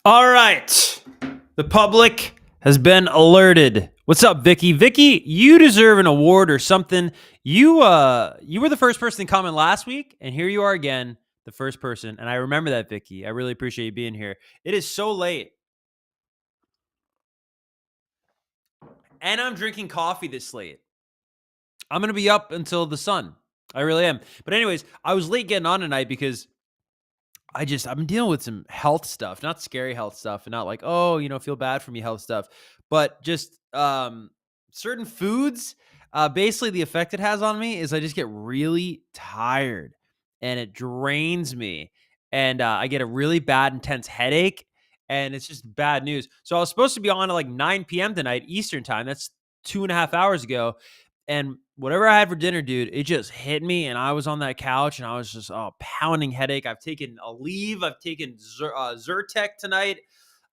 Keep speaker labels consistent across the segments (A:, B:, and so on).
A: All right. The public has been alerted. What's up, Vicky? Vicky, you deserve an award or something. You were the first person to comment last week, and here you are again, the first person. And I remember that, Vicky. I really appreciate you being here. It is so late. And I'm drinking coffee this late. I'm going to be up until the sun. I really am. But anyways, I was late getting on tonight because I've been dealing with some health stuff, not scary health stuff, and not like, feel bad for me health stuff, but just certain foods. Basically, the effect it has on me is I just get really tired and it drains me. And I get a really bad, intense headache, and it's just bad news. So I was supposed to be on at like 9 p.m. tonight, Eastern time. That's 2.5 hours ago. And whatever I had for dinner, dude, it just hit me. And I was on that couch and I was just pounding headache. I've taken a leave. I've taken Zyrtec tonight.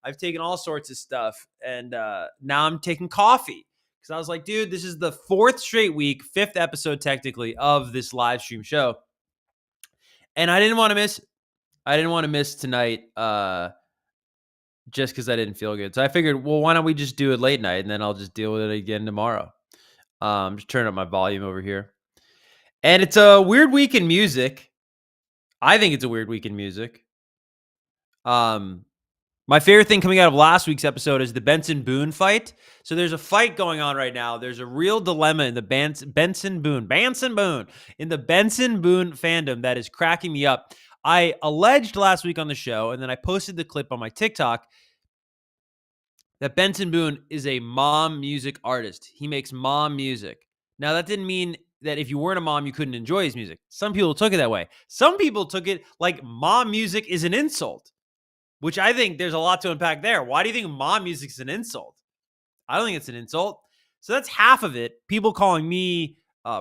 A: I've taken all sorts of stuff. And now I'm taking coffee because I was like, dude, this is the fourth straight week, fifth episode technically of this live stream show. And I didn't want to miss. I didn't want to miss tonight just because I didn't feel good. So I figured, well, why don't we just do it late night and then I'll just deal with it again tomorrow. Just turn up my volume over here. And it's a weird week in music. I think it's a weird week in music. My favorite thing coming out of last week's episode is the Benson Boone fight. So there's a fight going on right now. There's a real dilemma in the Benson Boone in the Benson Boone fandom that is cracking me up. I alleged last week on the show, and then I posted the clip on my TikTok, that Benson Boone is a mom music artist. He makes mom music. Now, that didn't mean that if you weren't a mom, you couldn't enjoy his music. Some people took it that way. Some people took it like mom music is an insult, which I think there's a lot to unpack there. Why do you think mom music is an insult? I don't think it's an insult. So that's half of it. People calling me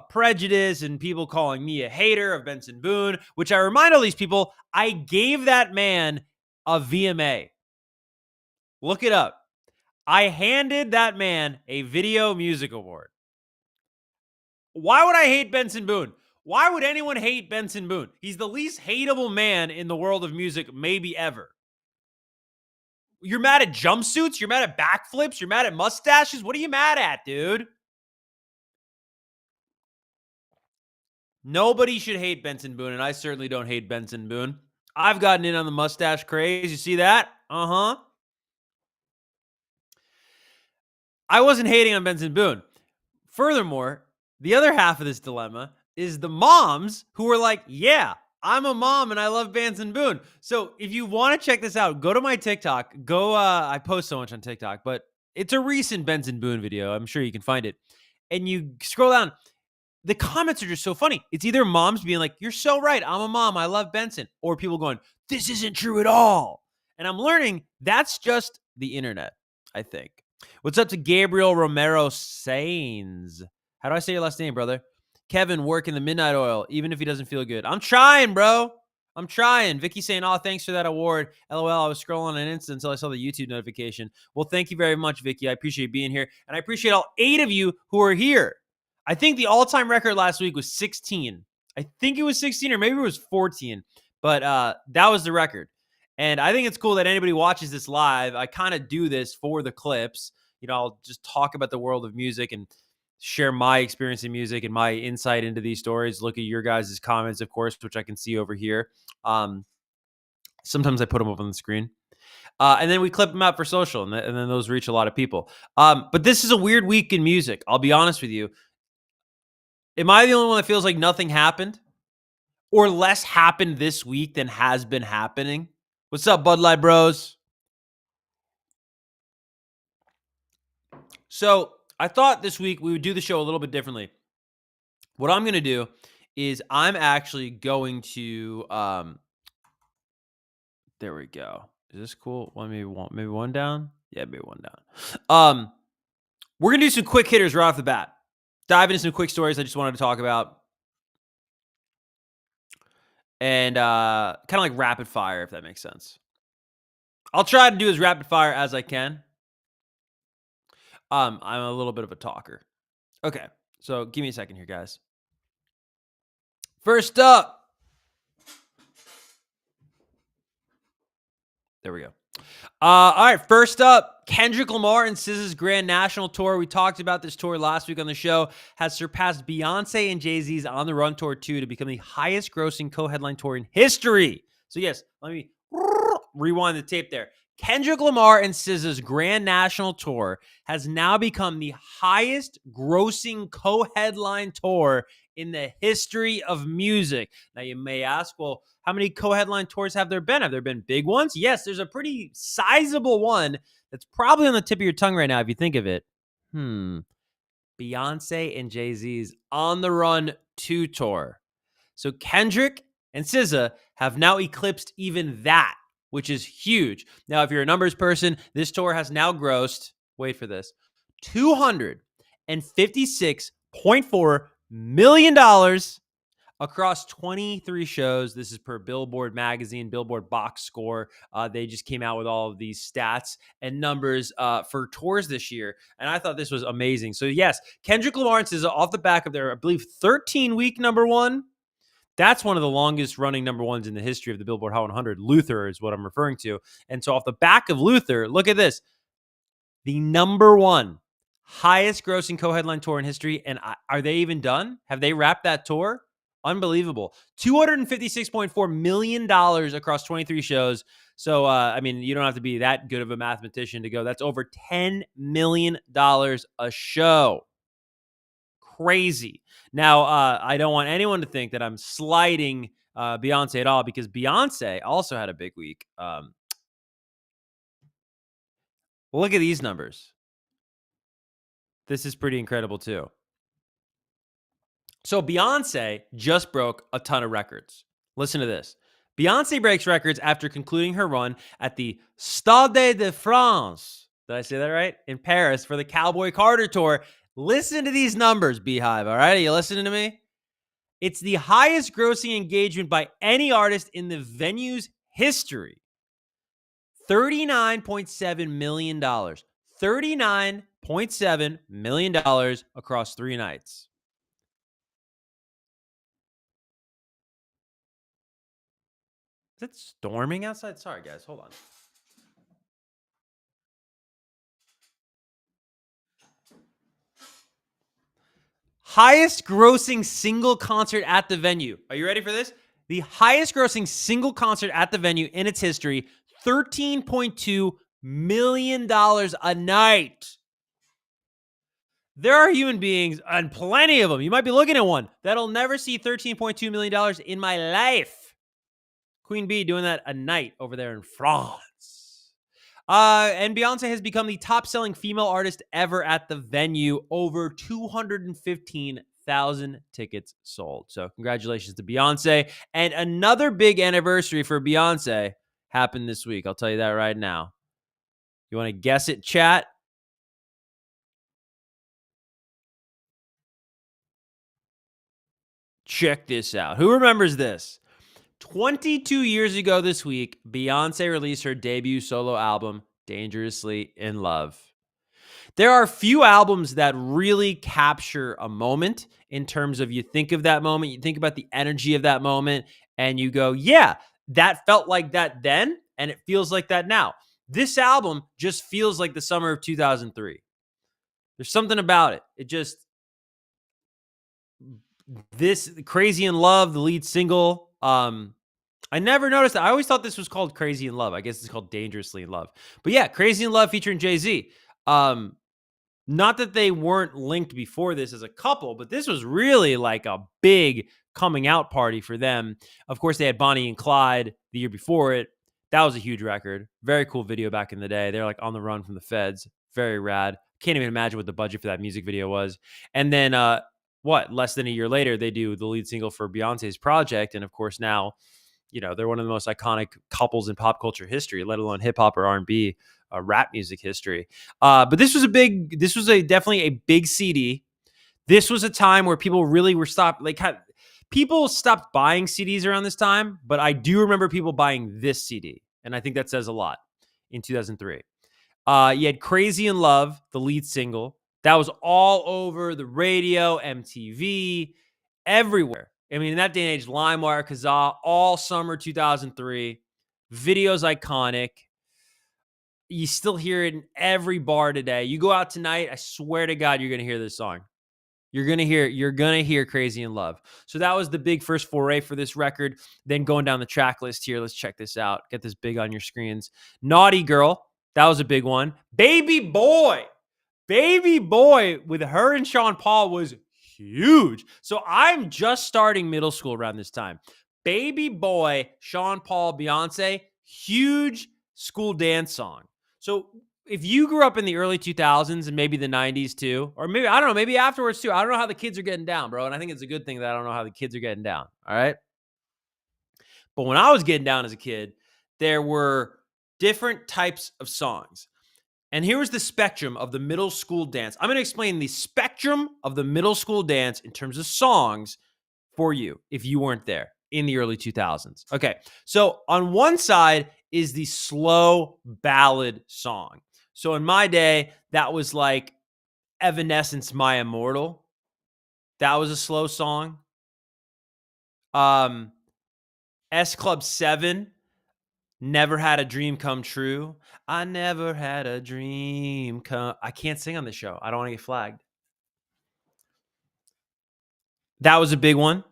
A: prejudice and people calling me a hater of Benson Boone, which I remind all these people, I gave that man a VMA. Look it up. I handed that man a Video Music Award. Why would I hate Benson Boone? Why would anyone hate Benson Boone? He's the least hateable man in the world of music, maybe ever. You're mad at jumpsuits? You're mad at backflips? You're mad at mustaches? What are you mad at, dude? Nobody should hate Benson Boone, and I certainly don't hate Benson Boone. I've gotten in on the mustache craze. You see that? Uh-huh. I wasn't hating on Benson Boone. Furthermore, the other half of this dilemma is the moms who are like, yeah, I'm a mom and I love Benson Boone. So if you want to check this out, go to my TikTok. I post so much on TikTok, but it's a recent Benson Boone video. I'm sure you can find it. And you scroll down. The comments are just so funny. It's either moms being like, you're so right. I'm a mom. I love Benson. Or people going, this isn't true at all. And I'm learning that's just the internet, I think. What's up to Gabriel Romero Sains? How do I say your last name, brother? Kevin working the midnight oil, even if he doesn't feel good. I'm trying, bro. I'm trying. Vicky saying, oh, thanks for that award. LOL, I was scrolling on Insta until I saw the YouTube notification. Well, thank you very much, Vicky. I appreciate being here. And I appreciate all 8 of you who are here. I think the all-time record last week was 16. I think it was 16 or maybe it was 14. But that was the record. And I think it's cool that anybody watches this live. I kind of do this for the clips. I'll just talk about the world of music and share my experience in music and my insight into these stories. Look at your guys' comments, of course, which I can see over here. Sometimes I put them up on the screen. And then we clip them out for social, and then those reach a lot of people. But this is a weird week in music. I'll be honest with you. Am I the only one that feels like nothing happened? Or less happened this week than has been happening? What's up, Bud Light Bros? So I thought this week we would do the show a little bit differently. What I'm going to do is I'm actually going to, there we go. Is this cool? Maybe one down? Yeah, maybe one down. We're going to do some quick hitters right off the bat. Dive into some quick stories I just wanted to talk about. And kind of like rapid fire, if that makes sense. I'll try to do as rapid fire as I can. I'm a little bit of a talker. Okay, so give me a second here, guys. First up. There we go. All right, first up, Kendrick Lamar and SZA's Grand National Tour. We talked about this tour last week on the show. Has surpassed Beyonce and Jay-Z's On the Run Tour 2 to become the highest grossing co-headline tour in history. So yes, let me rewind the tape there. Kendrick Lamar and SZA's Grand National Tour has now become the highest grossing co-headline tour in the history of music. Now you may ask, well, how many co-headline tours have there been? Have there been big ones? Yes, there's a pretty sizable one that's probably on the tip of your tongue right now if you think of it. Beyonce and Jay-Z's On the Run 2 tour. So Kendrick and SZA have now eclipsed even that, which is huge. Now, if you're a numbers person, this tour has now grossed, wait for this, $256.4 million across 23 shows. This is per Billboard magazine, Billboard box score. They just came out with all of these stats and numbers for tours this year. And I thought this was amazing. So yes, Kendrick Lamar and SZA off the back of their, I believe, 13-week number one. That's one of the longest running number ones in the history of the Billboard Hot 100. Luther is what I'm referring to. And so off the back of Luther, look at this. The number one highest grossing co-headline tour in history. And are they even done? Have they wrapped that tour? Unbelievable. $256.4 million across 23 shows. So, I mean, you don't have to be that good of a mathematician to go. That's over $10 million a show. Crazy. Now, I don't want anyone to think that I'm slighting Beyonce at all, because Beyonce also had a big week. Look at these numbers. This is pretty incredible too. So Beyonce just broke a ton of records. Listen to this. Beyonce breaks records after concluding her run at the Stade de France. Did I say that right? In Paris for the Cowboy Carter Tour. Listen to these numbers, Beehive. All right, are you listening to me? It's the highest grossing engagement by any artist in the venue's history. $39.7 million. $39.7 million across 3 nights. Is it storming outside? Sorry, guys. Hold on. Highest grossing single concert at the venue. Are you ready for this? The highest grossing single concert at the venue in its history, $13.2 million a night. There are human beings, and plenty of them, you might be looking at one, that'll never see $13.2 million in my life. Queen Bee doing that a night over there in France. And Beyonce has become the top-selling female artist ever at the venue. Over 215,000 tickets sold. So congratulations to Beyonce. And another big anniversary for Beyonce happened this week. I'll tell you that right now. You want to guess it, chat? Check this out. Who remembers this? 22 years ago this week, Beyonce released her debut solo album, Dangerously in Love. There are few albums that really capture a moment in terms of, you think of that moment, you think about the energy of that moment, and you go, yeah, that felt like that then, and it feels like that now. This album just feels like the summer of 2003. There's something about it. It just, this Crazy in Love, the lead single, I never noticed that. I always thought this was called Crazy in Love. I guess it's called Dangerously in Love. But yeah, Crazy in Love featuring Jay-Z. Not that they weren't linked before this as a couple, but this was really like a big coming out party for them. Of course, they had Bonnie and Clyde the year before it. That was a huge record. Very cool video back in the day. They're like on the run from the feds. Very rad. Can't even imagine what the budget for that music video was. And then, less than a year later, they do the lead single for Beyonce's project. And of course, now, you know, they're one of the most iconic couples in pop culture history, let alone hip hop or R&B, rap music history. But this was definitely a big CD. This was a time where people really were people stopped buying CDs around this time, but I do remember people buying this CD. And I think that says a lot in 2003. You had Crazy in Love, the lead single. That was all over the radio, MTV, everywhere. I mean, in that day and age, LimeWire, Kazaa, all summer 2003. Video's iconic. You still hear it in every bar today. You go out tonight, I swear to God, you're going to hear this song. You're going to hear Crazy in Love. So that was the big first foray for this record. Then going down the track list here, let's check this out. Get this big on your screens. Naughty Girl, that was a big one. Baby Boy with her and Sean Paul was huge. So I'm just starting middle school around this time. Baby Boy, Sean Paul, Beyonce, huge school dance song. So if you grew up in the early 2000s and maybe the 90s too, or maybe, I don't know, maybe afterwards too. I don't know how the kids are getting down, bro. And I think it's a good thing that I don't know how the kids are getting down. All right. But when I was getting down as a kid, there were different types of songs. And here was the spectrum of the middle school dance. I'm going to explain the spectrum of the middle school dance in terms of songs for you if you weren't there in the early 2000s. Okay. So on one side is the slow ballad song. So in my day, that was like Evanescence, My Immortal. That was a slow song. S Club 7, Never Had a Dream Come True. I never had a dream come. I can't sing on this show. I don't want to get flagged. That was a big one.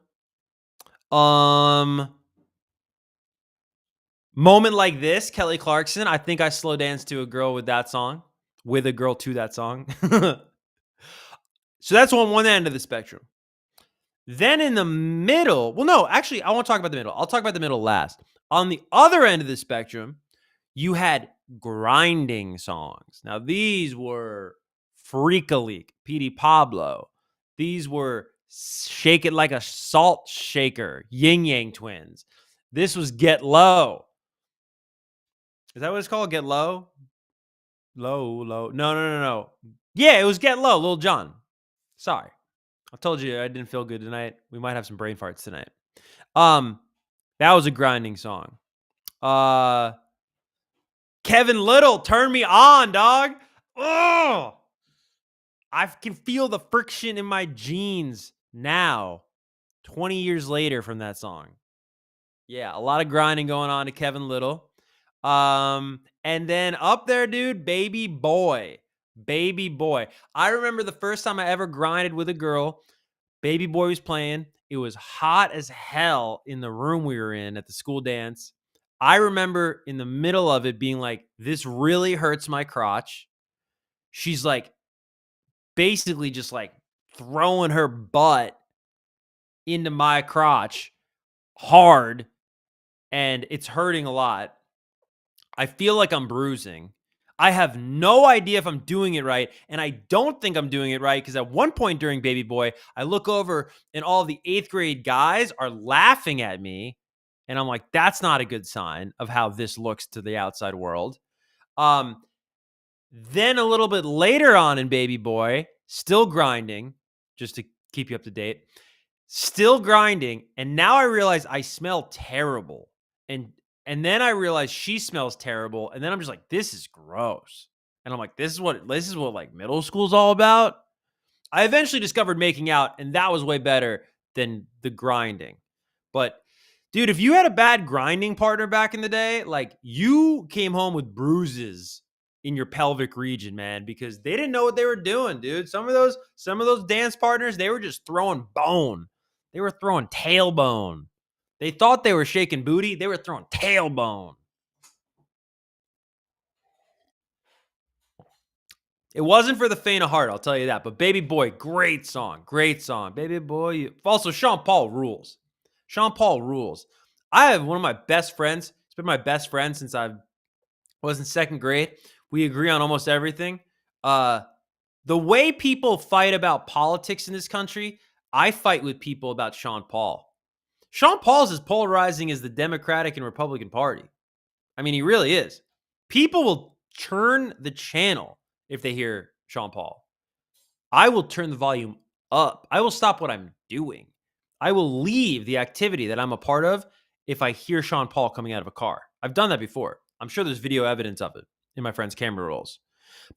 A: Moment Like This, Kelly Clarkson. I think I slow danced to a girl with that song. With a girl to that song. So that's on one end of the spectrum. Then in the middle, well, no, actually, I won't talk about the middle. I'll talk about the middle last. On the other end of the spectrum, you had grinding songs. Now, these were Freak-a Leak, Petey Pablo. These were Shake It Like a Salt Shaker, Yin Yang Twins. This was Get Low. Is that what it's called? Get Low? Low. No. Yeah, it was Get Low, Lil Jon. Sorry. I told you I didn't feel good tonight. We might have some brain farts tonight. That was a grinding song. Kevin Little, Turn Me On, dog. Oh, I can feel the friction in my jeans now, 20 years later from that song. Yeah, a lot of grinding going on to Kevin Little. And then up there, dude, Baby Boy. I remember the first time I ever grinded with a girl. Baby Boy was playing. It was hot as hell in the room we were in at the school dance. I remember in the middle of it being like, this really hurts my crotch. She's like, basically just like throwing her butt into my crotch hard, and it's hurting a lot. I feel like I'm bruising. I have no idea if I'm doing it right, and I don't think I'm doing it right because at one point during Baby Boy, I look over and all the 8th grade guys are laughing at me, and I'm like, that's not a good sign of how this looks to the outside world. Then a little bit later on in Baby Boy, still grinding, just to keep you up to date, still grinding, and now I realize I smell terrible, and then I realize she smells terrible. And then I'm just like, this is gross. And I'm like, this is what like middle school's all about. I eventually discovered making out, and that was way better than the grinding. But dude, if you had a bad grinding partner back in the day, like you came home with bruises in your pelvic region, man, because they didn't know what they were doing, dude. Some of those dance partners, they were just throwing bone. They were throwing tailbone. They thought they were shaking booty. They were throwing tailbone. It wasn't for the faint of heart, I'll tell you that. But Baby Boy, great song. Baby Boy. Also, Sean Paul rules. I have one of my best friends. He's been my best friend since I was in 2nd grade. We agree on almost everything. The way people fight about politics in this country, I fight with people about Sean Paul. Sean Paul's as polarizing as the Democratic and Republican Party. I mean, he really is. People will turn the channel if they hear Sean Paul. I will turn the volume up. I will stop what I'm doing. I will leave the activity that I'm a part of if I hear Sean Paul coming out of a car. I've done that before. I'm sure there's video evidence of it in my friend's camera rolls.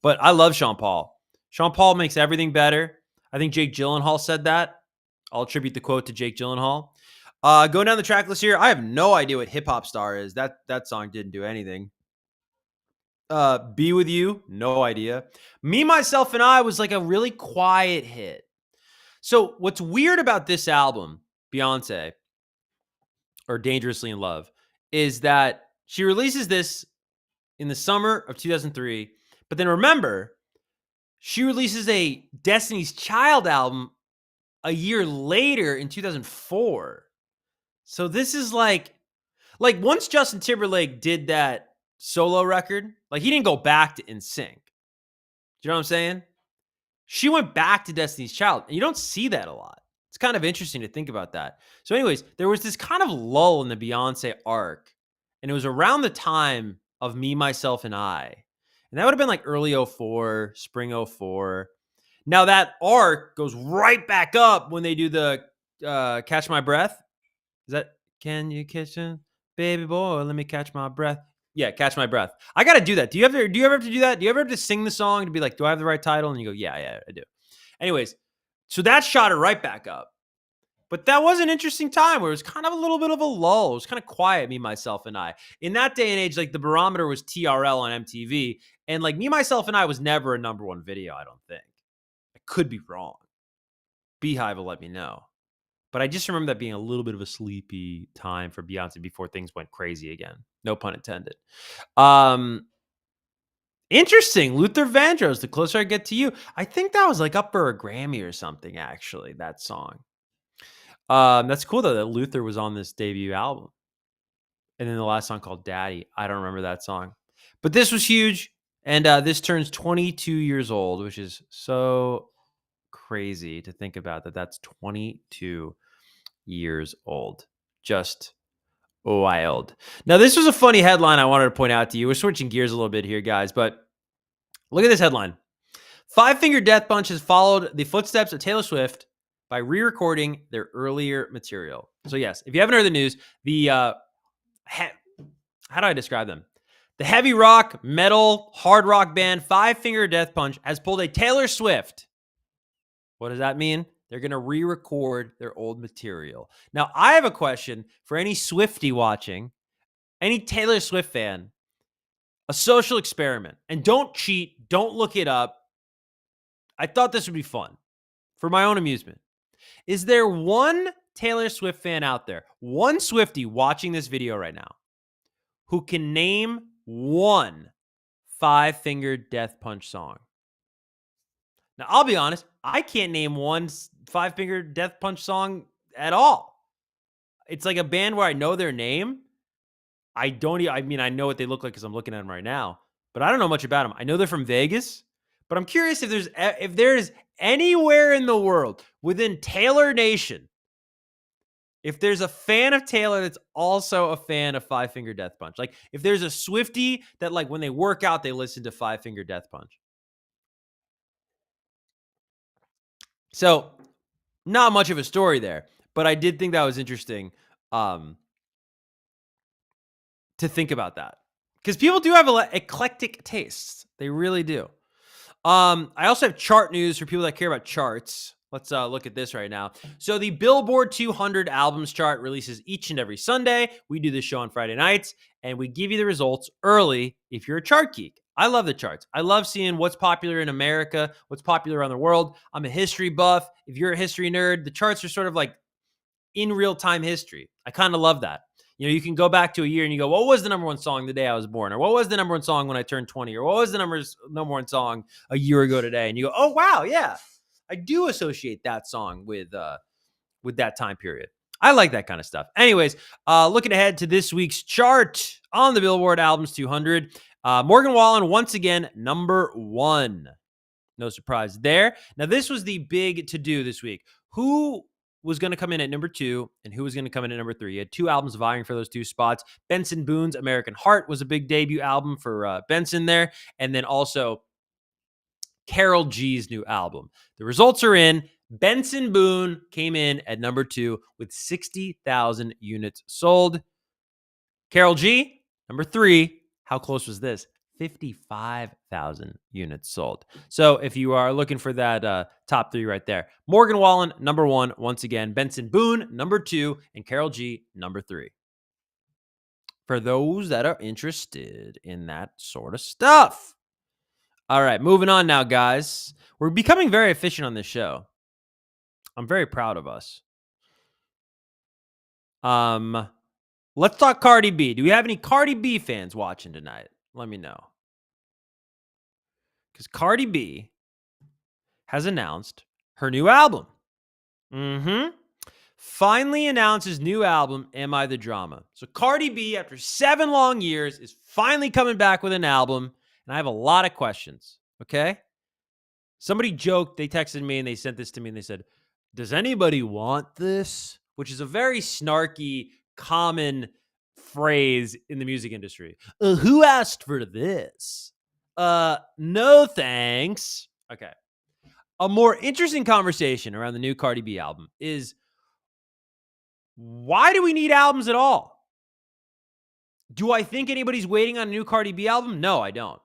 A: But I love Sean Paul. Sean Paul makes everything better. I think Jake Gyllenhaal said that. I'll attribute the quote to Jake Gyllenhaal. Going down the track list here, I have no idea what Hip Hop Star is. That song didn't do anything. Be With You, no idea. Me, Myself, and I was like a really quiet hit. So what's weird about this album, Beyonce, or Dangerously in Love, is that she releases this in the summer of 2003. But then remember, she releases a Destiny's Child album a year later in 2004. So this is like once Justin Timberlake did that solo record, like he didn't go back to NSYNC. Do you know what I'm saying? She went back to Destiny's Child, and you don't see that a lot. It's kind of interesting to think about that. So, anyways, there was this kind of lull in the Beyonce arc, and it was around the time of Me, Myself, and I. And that would have been like early 04, spring 04. Now, that arc goes right back up when they do the Catch My Breath. Is that, can you catch it? Baby boy, let me catch my breath. Yeah, Catch My Breath. I got to do that. Do you ever have to do that? Do you ever have to sing the song to be like, do I have the right title? And you go, yeah, I do. Anyways, so that shot her right back up. But that was an interesting time where it was kind of a little bit of a lull. It was kind of quiet, Me, Myself, and I. In that day and age, like the barometer was TRL on MTV. And like Me, Myself, and I was never a number one video, I don't think. I could be wrong. Beehive will let me know. But I just remember that being a little bit of a sleepy time for Beyonce before things went crazy again. No pun intended. Interesting. Luther Vandross, The Closer I Get to You. I think that was like up for a Grammy or something, actually, that song. That's cool, though, that Luther was on this debut album. And then the last song called Daddy. I don't remember that song. But this was huge. And this turns 22 years old, which is so crazy to think about that. That's 22 years old. Just wild. Now, this was a funny headline I wanted to point out to you. We're switching gears a little bit here, guys, but look at this headline. Five Finger Death Punch has followed the footsteps of Taylor Swift by re-recording their earlier material. So yes, if you haven't heard the news, the how do I describe them? The heavy rock, metal, hard rock band Five Finger Death Punch has pulled a Taylor Swift. What does that mean? They're going to re-record their old material. Now, I have a question for any Swiftie watching, any Taylor Swift fan, a social experiment. And don't cheat. Don't look it up. I thought this would be fun for my own amusement. Is there one Taylor Swift fan out there, one Swiftie watching this video right now, who can name one Five Finger Death Punch song? Now, I'll be honest, I can't name one Five Finger Death Punch song at all. It's like a band where I know their name. I know what they look like because I'm looking at them right now, but I don't know much about them. I know they're from Vegas, but I'm curious if there's anywhere in the world within Taylor Nation, if there's a fan of Taylor that's also a fan of Five Finger Death Punch. Like if there's a Swiftie that like when they work out, they listen to Five Finger Death Punch. So not much of a story there, but I did think that was interesting to think about that. Because people do have eclectic tastes. They really do. I also have chart news for people that care about charts. Let's look at this right now. So the Billboard 200 albums chart releases each and every Sunday. We do this show on Friday nights, and we give you the results early if you're a chart geek. I love the charts. I love seeing what's popular in America, what's popular around the world. I'm a history buff. If you're a history nerd, the charts are sort of like in real-time history. I kind of love that. You know, you can go back to a year and you go, what was the number one song the day I was born? Or what was the number one song when I turned 20? Or what was the number one song a year ago today? And you go, oh, wow, yeah. I do associate that song with that time period. I like that kind of stuff. Anyways, looking ahead to this week's chart on the Billboard Albums 200, Morgan Wallen, once again, number one. No surprise there. Now, this was the big to-do this week. Who was going to come in at number 2 and who was going to come in at number 3? He had two albums vying for those two spots. Benson Boone's American Heart was a big debut album for Benson there. And then also Karol G's new album. The results are in. Benson Boone came in at number 2 with 60,000 units sold. Karol G, number 3. How close was this? 55,000 units sold. So if you are looking for that top 3 right there, Morgan Wallen, number 1, once again, Benson Boone, number 2, and Karol G, number 3. for those that are interested in that sort of stuff. All right, moving on now, guys. We're becoming very efficient on this show. I'm very proud of us. Let's talk Cardi B. Do we have any Cardi B fans watching tonight? Let me know. Because Cardi B has announced her new album. Finally announces new album, Am I the Drama? So Cardi B, after 7 long years, is finally coming back with an album. And I have a lot of questions, okay? Somebody joked, they texted me and they sent this to me and they said, does anybody want this? Which is a very snarky, common phrase in the music industry. Who asked for this? No thanks. Okay. A more interesting conversation around the new Cardi B album is, why do we need albums at all? Do I think anybody's waiting on a new Cardi B album? No, I don't.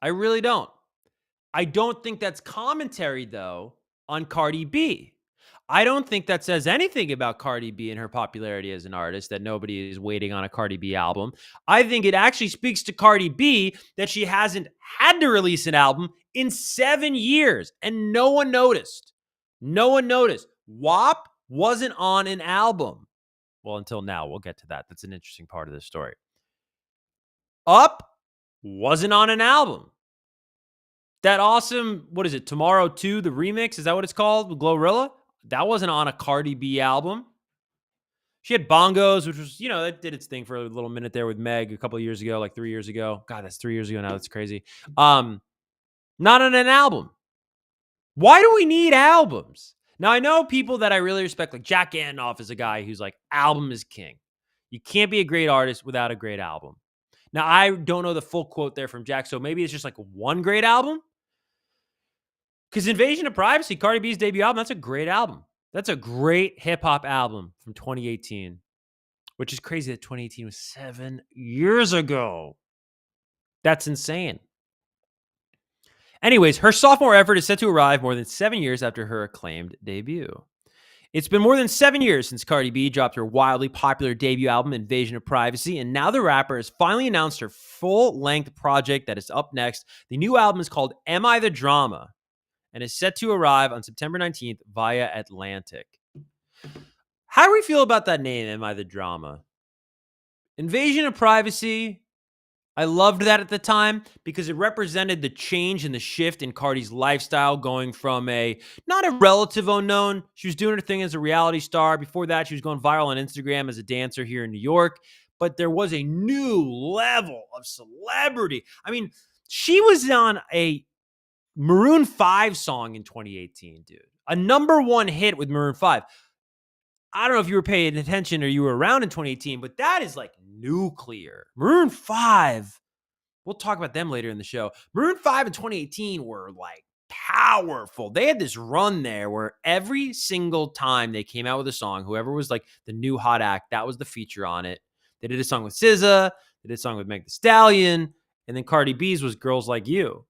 A: I really don't. I don't think that's commentary, though, on Cardi B. I don't think that says anything about Cardi B and her popularity as an artist, that nobody is waiting on a Cardi B album. I think it actually speaks to Cardi B that she hasn't had to release an album in 7 years, and no one noticed. No one noticed. WAP wasn't on an album. Well, until now. We'll get to that. That's an interesting part of this story. Up wasn't on an album. That awesome, what is it, Tomorrow 2, the remix, is that what it's called, with Glorilla? That wasn't on a Cardi B album. She had Bongos, which was, that did its thing for a little minute there with Meg a couple of years ago, like 3 years ago. God, that's 3 years ago now. That's crazy. Not on an album. Why do we need albums? Now, I know people that I really respect, like Jack Antonoff is a guy who's like, album is king. You can't be a great artist without a great album. Now, I don't know the full quote there from Jack, so maybe it's just like one great album. Because Invasion of Privacy, Cardi B's debut album, that's a great album. That's a great hip-hop album from 2018, which is crazy that 2018 was 7 years ago. That's insane. Anyways, her sophomore effort is set to arrive more than 7 years after her acclaimed debut. It's been more than 7 years since Cardi B dropped her wildly popular debut album, Invasion of Privacy, and now the rapper has finally announced her full-length project that is up next. The new album is called Am I the Drama, and is set to arrive on September 19th via Atlantic. How do we feel about that name, Am I the Drama? Invasion of Privacy, I loved that at the time because it represented the change and the shift in Cardi's lifestyle, going from not a relative unknown. She was doing her thing as a reality star. Before that, she was going viral on Instagram as a dancer here in New York. But there was a new level of celebrity. I mean, she was on a Maroon 5 song in 2018, dude. A #1 hit with Maroon 5. I don't know if you were paying attention or you were around in 2018, but that is like nuclear. Maroon 5, we'll talk about them later in the show. Maroon 5 in 2018 were like powerful. They had this run there where every single time they came out with a song, whoever was like the new hot act, that was the feature on it. They did a song with SZA, they did a song with Meg Thee Stallion, and then Cardi B's was Girls Like You.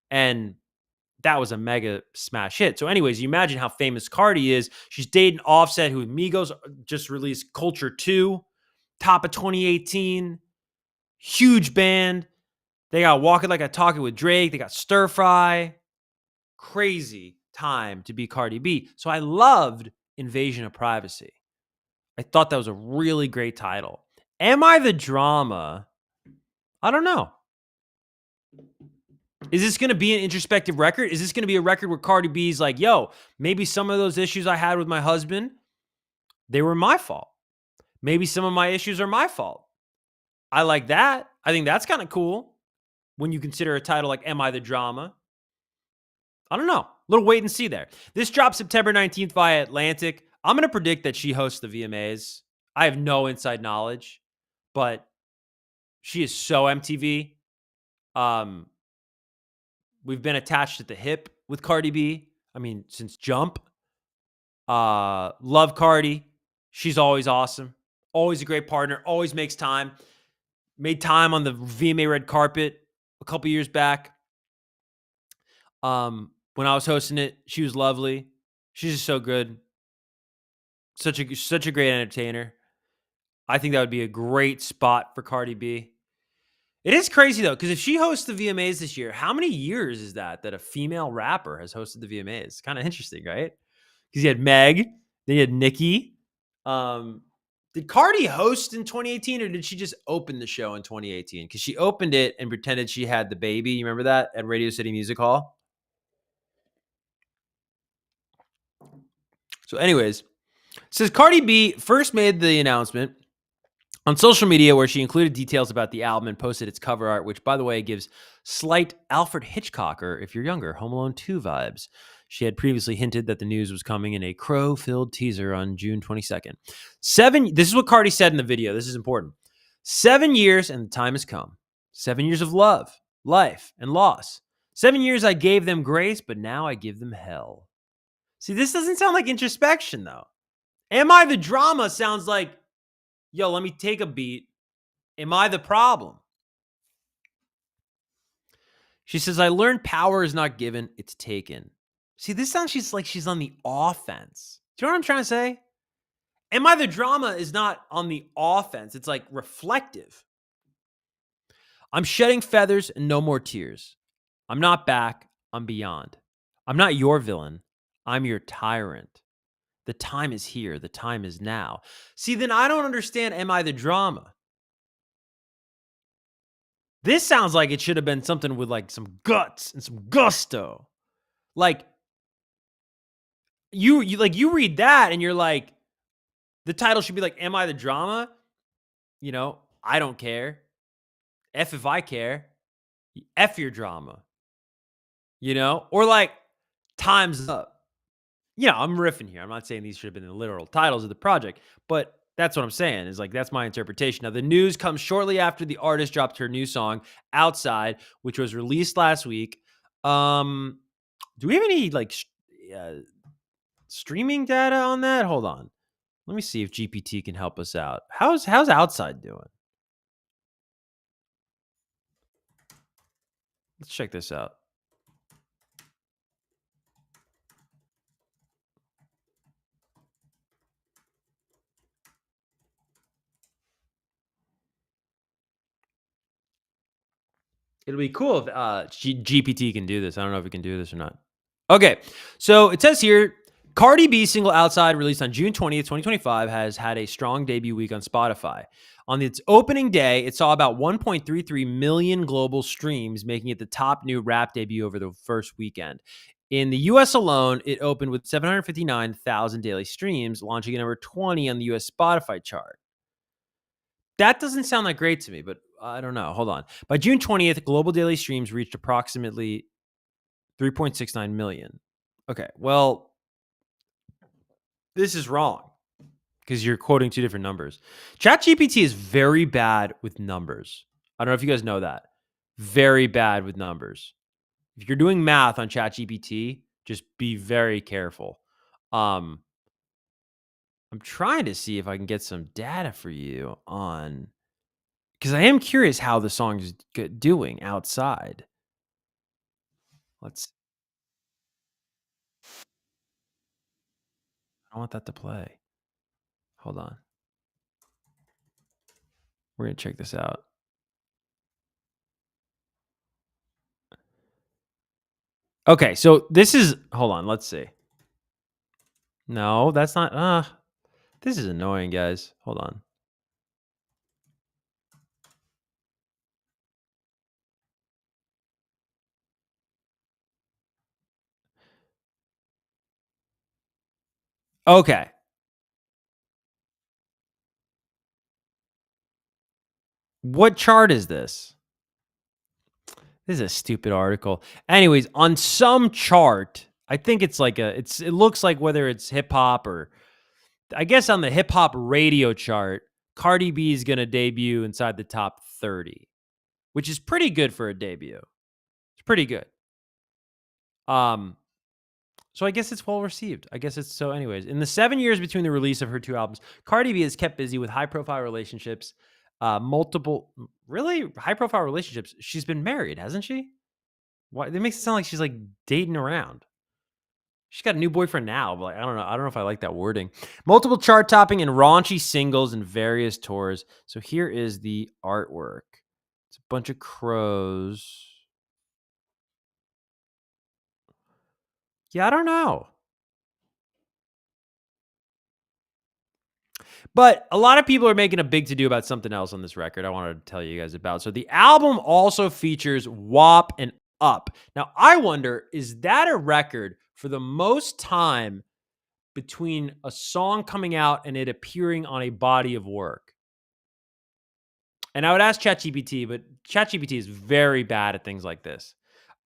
A: And that was a mega smash hit. So anyways, you imagine how famous Cardi is. She's dating Offset, who Migos just released Culture 2, top of 2018. Huge band. They got Walking Like I Talk It with Drake. They got Stir Fry. Crazy time to be Cardi B. So I loved Invasion of Privacy. I thought that was a really great title. Am I the Drama? I don't know. Is this going to be an introspective record? Is this going to be a record where Cardi B's like, yo, maybe some of those issues I had with my husband, they were my fault. Maybe some of my issues are my fault. I like that. I think that's kind of cool when you consider a title like Am I the Drama? I don't know. A little wait and see there. This drops September 19th via Atlantic. I'm going to predict that she hosts the VMAs. I have no inside knowledge, but she is so MTV. We've been attached at the hip with Cardi B. I mean, since Jump. Love Cardi. She's always awesome. Always a great partner. Always makes time. Made time on the VMA red carpet a couple years back. When I was hosting it, she was lovely. She's just so good. Such a great entertainer. I think that would be a great spot for Cardi B. It is crazy though, because if she hosts the VMAs this year, how many years is that a female rapper has hosted the VMAs? Kind of interesting, right? Because you had Meg, then you had Nicki. Did Cardi host in 2018 or did she just open the show in 2018? Because she opened it and pretended she had the baby. You remember that at Radio City Music Hall? So, anyways, it says Cardi B first made the announcement on social media where she included details about the album and posted its cover art, which, by the way, gives slight Alfred Hitchcocker, if you're younger, Home Alone 2 vibes. She had previously hinted that the news was coming in a crow-filled teaser on June 22nd. This is what Cardi said in the video. This is important. 7 years and the time has come. 7 years of love, life, and loss. 7 years I gave them grace, but now I give them hell. See, this doesn't sound like introspection, though. Am I the drama sounds like, yo, let me take a beat. Am I the problem? She says, I learned power is not given, it's taken. See, this sounds she's on the offense. Do you know what I'm trying to say? Am I the drama is not on the offense. It's like reflective. I'm shedding feathers and no more tears. I'm not back. I'm beyond. I'm not your villain. I'm your tyrant. The time is here. The time is now. See, then I don't understand. Am I the drama? This sounds like it should have been something with like some guts and some gusto. Like you read that and you're like, the title should be like, Am I the drama? You know, I don't care. F if I care. F your drama. You know? Or like, time's up. You know, I'm riffing here. I'm not saying these should have been the literal titles of the project, but that's what I'm saying is like, that's my interpretation. Now, the news comes shortly after the artist dropped her new song, Outside, which was released last week. Do we have any like streaming data on that? Hold on. Let me see if GPT can help us out. How's Outside doing? Let's check this out. It'll be cool if GPT can do this. I don't know if it can do this or not. Okay, so it says here, Cardi B's single Outside, released on June 20th, 2025, has had a strong debut week on Spotify. On its opening day, it saw about 1.33 million global streams, making it the top new rap debut over the first weekend. In the US alone, it opened with 759,000 daily streams, launching at number 20 on the US Spotify chart. That doesn't sound like great to me, but I don't know. Hold on. By June 20th, global daily streams reached approximately 3.69 million. Okay, well, this is wrong because you're quoting two different numbers. ChatGPT is very bad with numbers. I don't know if you guys know that. Very bad with numbers. If you're doing math on ChatGPT, just be very careful. I'm trying to see if I can get some data for you on, because I am curious how the song is doing Outside. I want that to play. Hold on. We're going to check this out. Okay, so this is, hold on, let's see. No, that's not, this is annoying, guys. Hold on. Okay. What chart is this? This is a stupid article. Anyways, on some chart, I think it's like it looks like whether it's hip hop or, I guess on the hip hop radio chart, Cardi B is going to debut inside the top 30, which is pretty good for a debut. It's pretty good. So I guess it's well received. I guess it's so. Anyways, in the 7 years between the release of her two albums, Cardi B has kept busy with high-profile relationships, multiple really high-profile relationships. She's been married, hasn't she? Why? That makes it sound like she's like dating around. She's got a new boyfriend now, but like, I don't know. I don't know if I like that wording. Multiple chart topping and raunchy singles and various tours. So here is the artwork. It's a bunch of crows. Yeah, I don't know. But a lot of people are making a big to-do about something else on this record I wanted to tell you guys about. So the album also features WAP and Up. Now, I wonder, is that a record for the most time between a song coming out and it appearing on a body of work? And I would ask ChatGPT, but ChatGPT is very bad at things like this.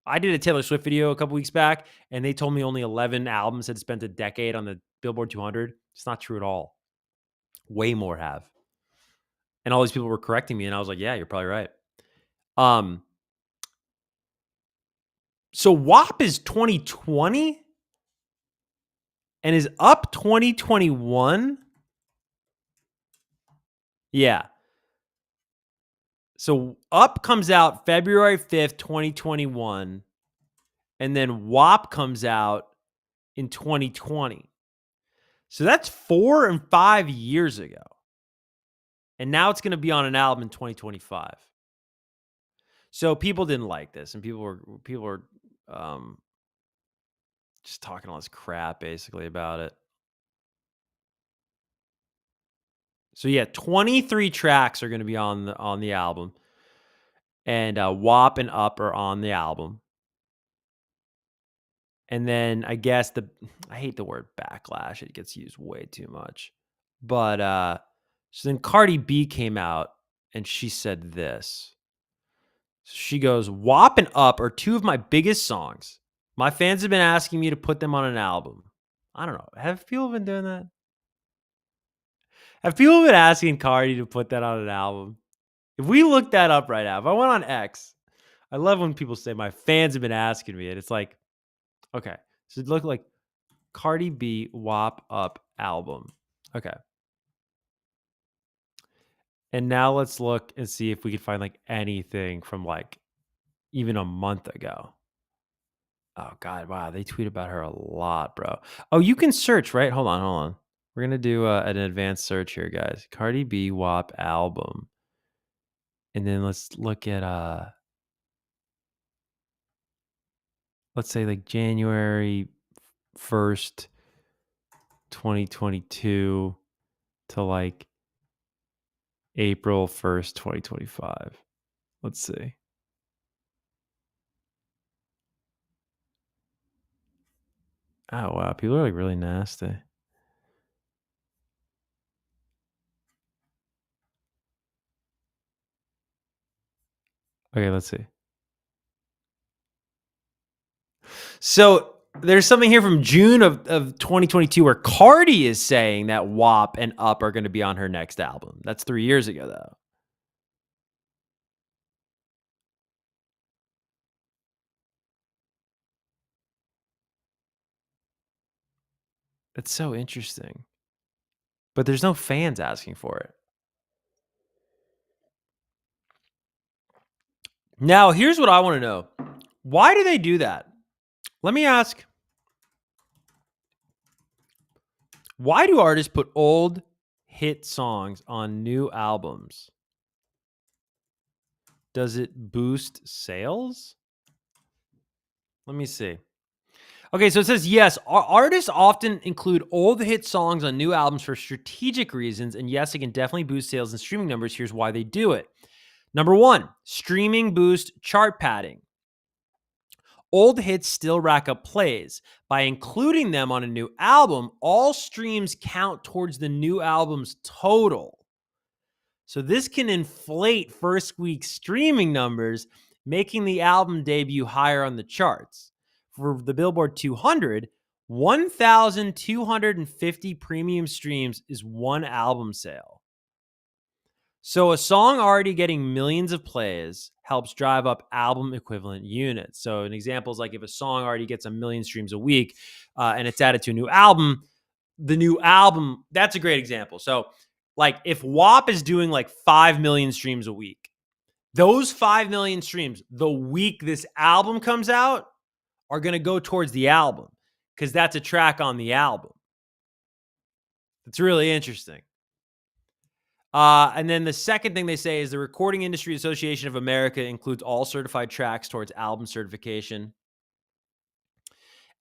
A: I did a Taylor Swift video a couple weeks back, and they told me only 11 albums had spent a decade on the Billboard 200. It's not true at all. Way more have. And all these people were correcting me, and I was like, yeah, you're probably right. So WAP is 2020 and is Up 2021. Yeah. So Up comes out February 5th, 2021, and then WAP comes out in 2020. So that's 4 and 5 years ago. And now it's going to be on an album in 2025. So people didn't like this, and people were just talking all this crap basically about it. So yeah, 23 tracks are going to be on the album, and WAP and Up are on the album. And then I guess I hate the word backlash; it gets used way too much. But so then Cardi B came out and she said this. She goes, "WAP and Up are two of my biggest songs. My fans have been asking me to put them on an album." I don't know. Have people been doing that? Have people been asking Cardi to put that on an album? If we look that up right now, if I went on X, I love when people say my fans have been asking me, and it's like, okay, so it looked like Cardi B WAP Up album. Okay. And now let's look and see if we can find like anything from like even a month ago. Oh God, wow, they tweet about her a lot, bro. Oh, you can search, right? Hold on. We're gonna do an advanced search here, guys. Cardi B WAP album, and then let's look at let's say like January 1st, 2022 to like April 1st, 2025. Let's see. Oh wow, people are like really nasty. Okay, let's see. So there's something here from June of 2022 where Cardi is saying that WAP and Up are going to be on her next album. That's 3 years ago, though. That's so interesting. But there's no fans asking for it. Now, here's what I want to know. Why do they do that? Let me ask. Why do artists put old hit songs on new albums? Does it boost sales? Let me see. Okay, so it says, yes, artists often include old hit songs on new albums for strategic reasons. And yes, it can definitely boost sales and streaming numbers. Here's why they do it. Number one, streaming boost chart padding. Old hits still rack up plays. By including them on a new album, all streams count towards the new album's total. So this can inflate first week streaming numbers, making the album debut higher on the charts. For the Billboard 200, 1,250 premium streams is one album sale. So a song already getting millions of plays helps drive up album equivalent units. So an example is like if a song already gets 1 million streams a week and it's added to a new album, the new album, that's a great example. So like if WAP is doing like 5 million streams a week, those 5 million streams the week this album comes out are going to go towards the album. because that's a track on the album. It's really interesting. And then the second thing they say is the Recording Industry Association of America includes all certified tracks towards album certification.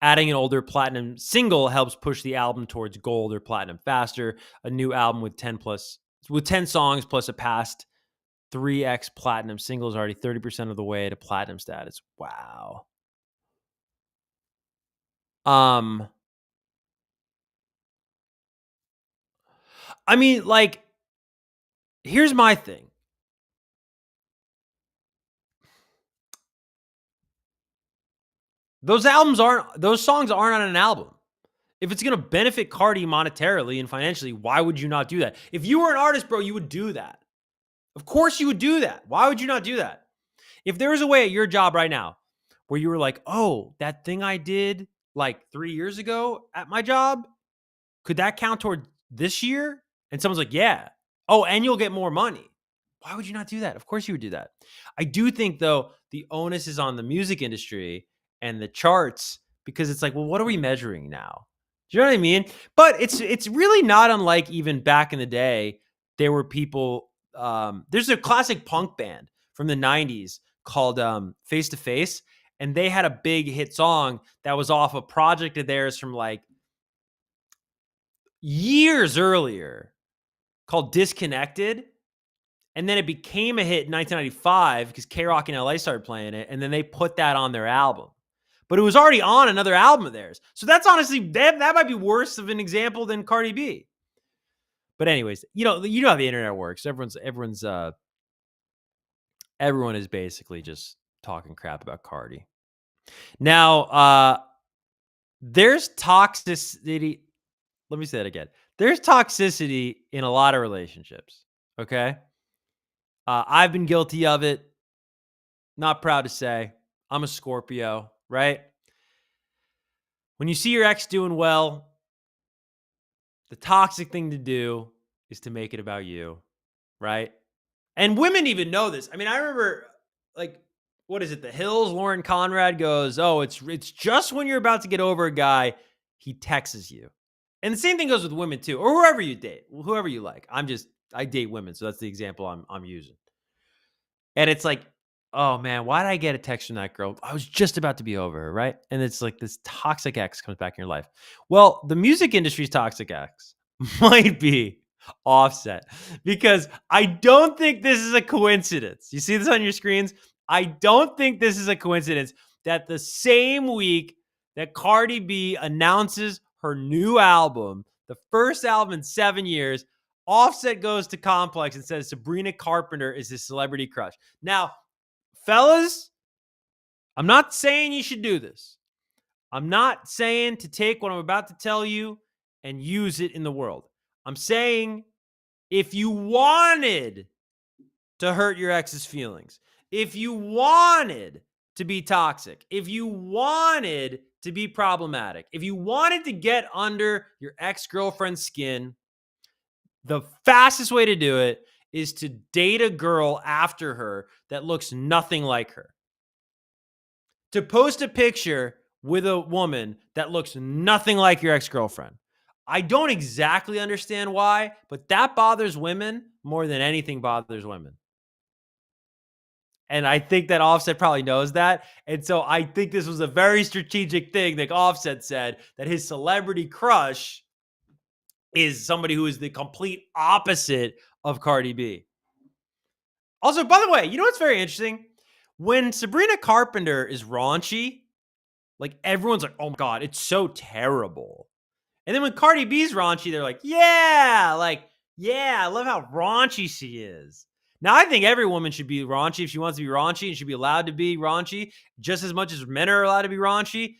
A: Adding an older platinum single helps push the album towards gold or platinum faster. A new album with 10 songs plus a past 3x platinum single is already 30% of the way to platinum status. Wow. I mean, like, here's my thing. Those songs aren't on an album. If it's going to benefit Cardi monetarily and financially, why would you not do that? If you were an artist, bro, you would do that. Of course you would do that. Why would you not do that? If there was a way at your job right now where you were like, oh, that thing I did like 3 years ago at my job, could that count toward this year? And someone's like, yeah. Oh, and you'll get more money. Why would you not do that? Of course you would do that. I do think, though, the onus is on the music industry and the charts because it's like, well, what are we measuring now? Do you know what I mean? But it's really not unlike even back in the day. There were people. There's a classic punk band from the 90s called Face to Face, and they had a big hit song that was off a project of theirs from like years earlier called Disconnected. And then it became a hit in 1995 because K-Rock and LA started playing it. And then they put that on their album. But it was already on another album of theirs. So that's honestly, that might be worse of an example than Cardi B. But anyways, you know how the internet works. Everyone is basically just talking crap about Cardi. Now, there's toxicity. Let me say it again. There's toxicity in a lot of relationships. Okay. I've been guilty of it. Not proud to say. I'm a Scorpio, right? When you see your ex doing well, the toxic thing to do is to make it about you, right? And women even know this. I mean, I remember, like, what is it? The Hills, Lauren Conrad goes, oh, it's just when you're about to get over a guy, he texts you. And the same thing goes with women too, or whoever you date, whoever you like. I date women, so that's the example I'm using. And it's like, oh man, why did I get a text from that girl? I was just about to be over her, right? And it's like this toxic ex comes back in your life. Well, the music industry's toxic ex might be Offset, because I don't think this is a coincidence. You see this on your screens? I don't think this is a coincidence that the same week that Cardi B announces her new album, the first album in 7 years, Offset goes to Complex and says Sabrina Carpenter is his celebrity crush. Now, fellas, I'm not saying you should do this. I'm not saying to take what I'm about to tell you and use it in the world. I'm saying if you wanted to hurt your ex's feelings, if you wanted to be toxic, if you wanted to be problematic, if you wanted to get under your ex-girlfriend's skin, the fastest way to do it is to date a girl after her that looks nothing like her. To post a picture with a woman that looks nothing like your ex-girlfriend. I don't exactly understand why, but that bothers women more than anything bothers women. And I think that Offset probably knows that. And so I think this was a very strategic thing that Offset said, that his celebrity crush is somebody who is the complete opposite of Cardi B. Also, by the way, you know what's very interesting? When Sabrina Carpenter is raunchy, like everyone's like, oh my God, it's so terrible. And then when Cardi B's raunchy, they're like, yeah, I love how raunchy she is. Now, I think every woman should be raunchy if she wants to be raunchy and should be allowed to be raunchy just as much as men are allowed to be raunchy.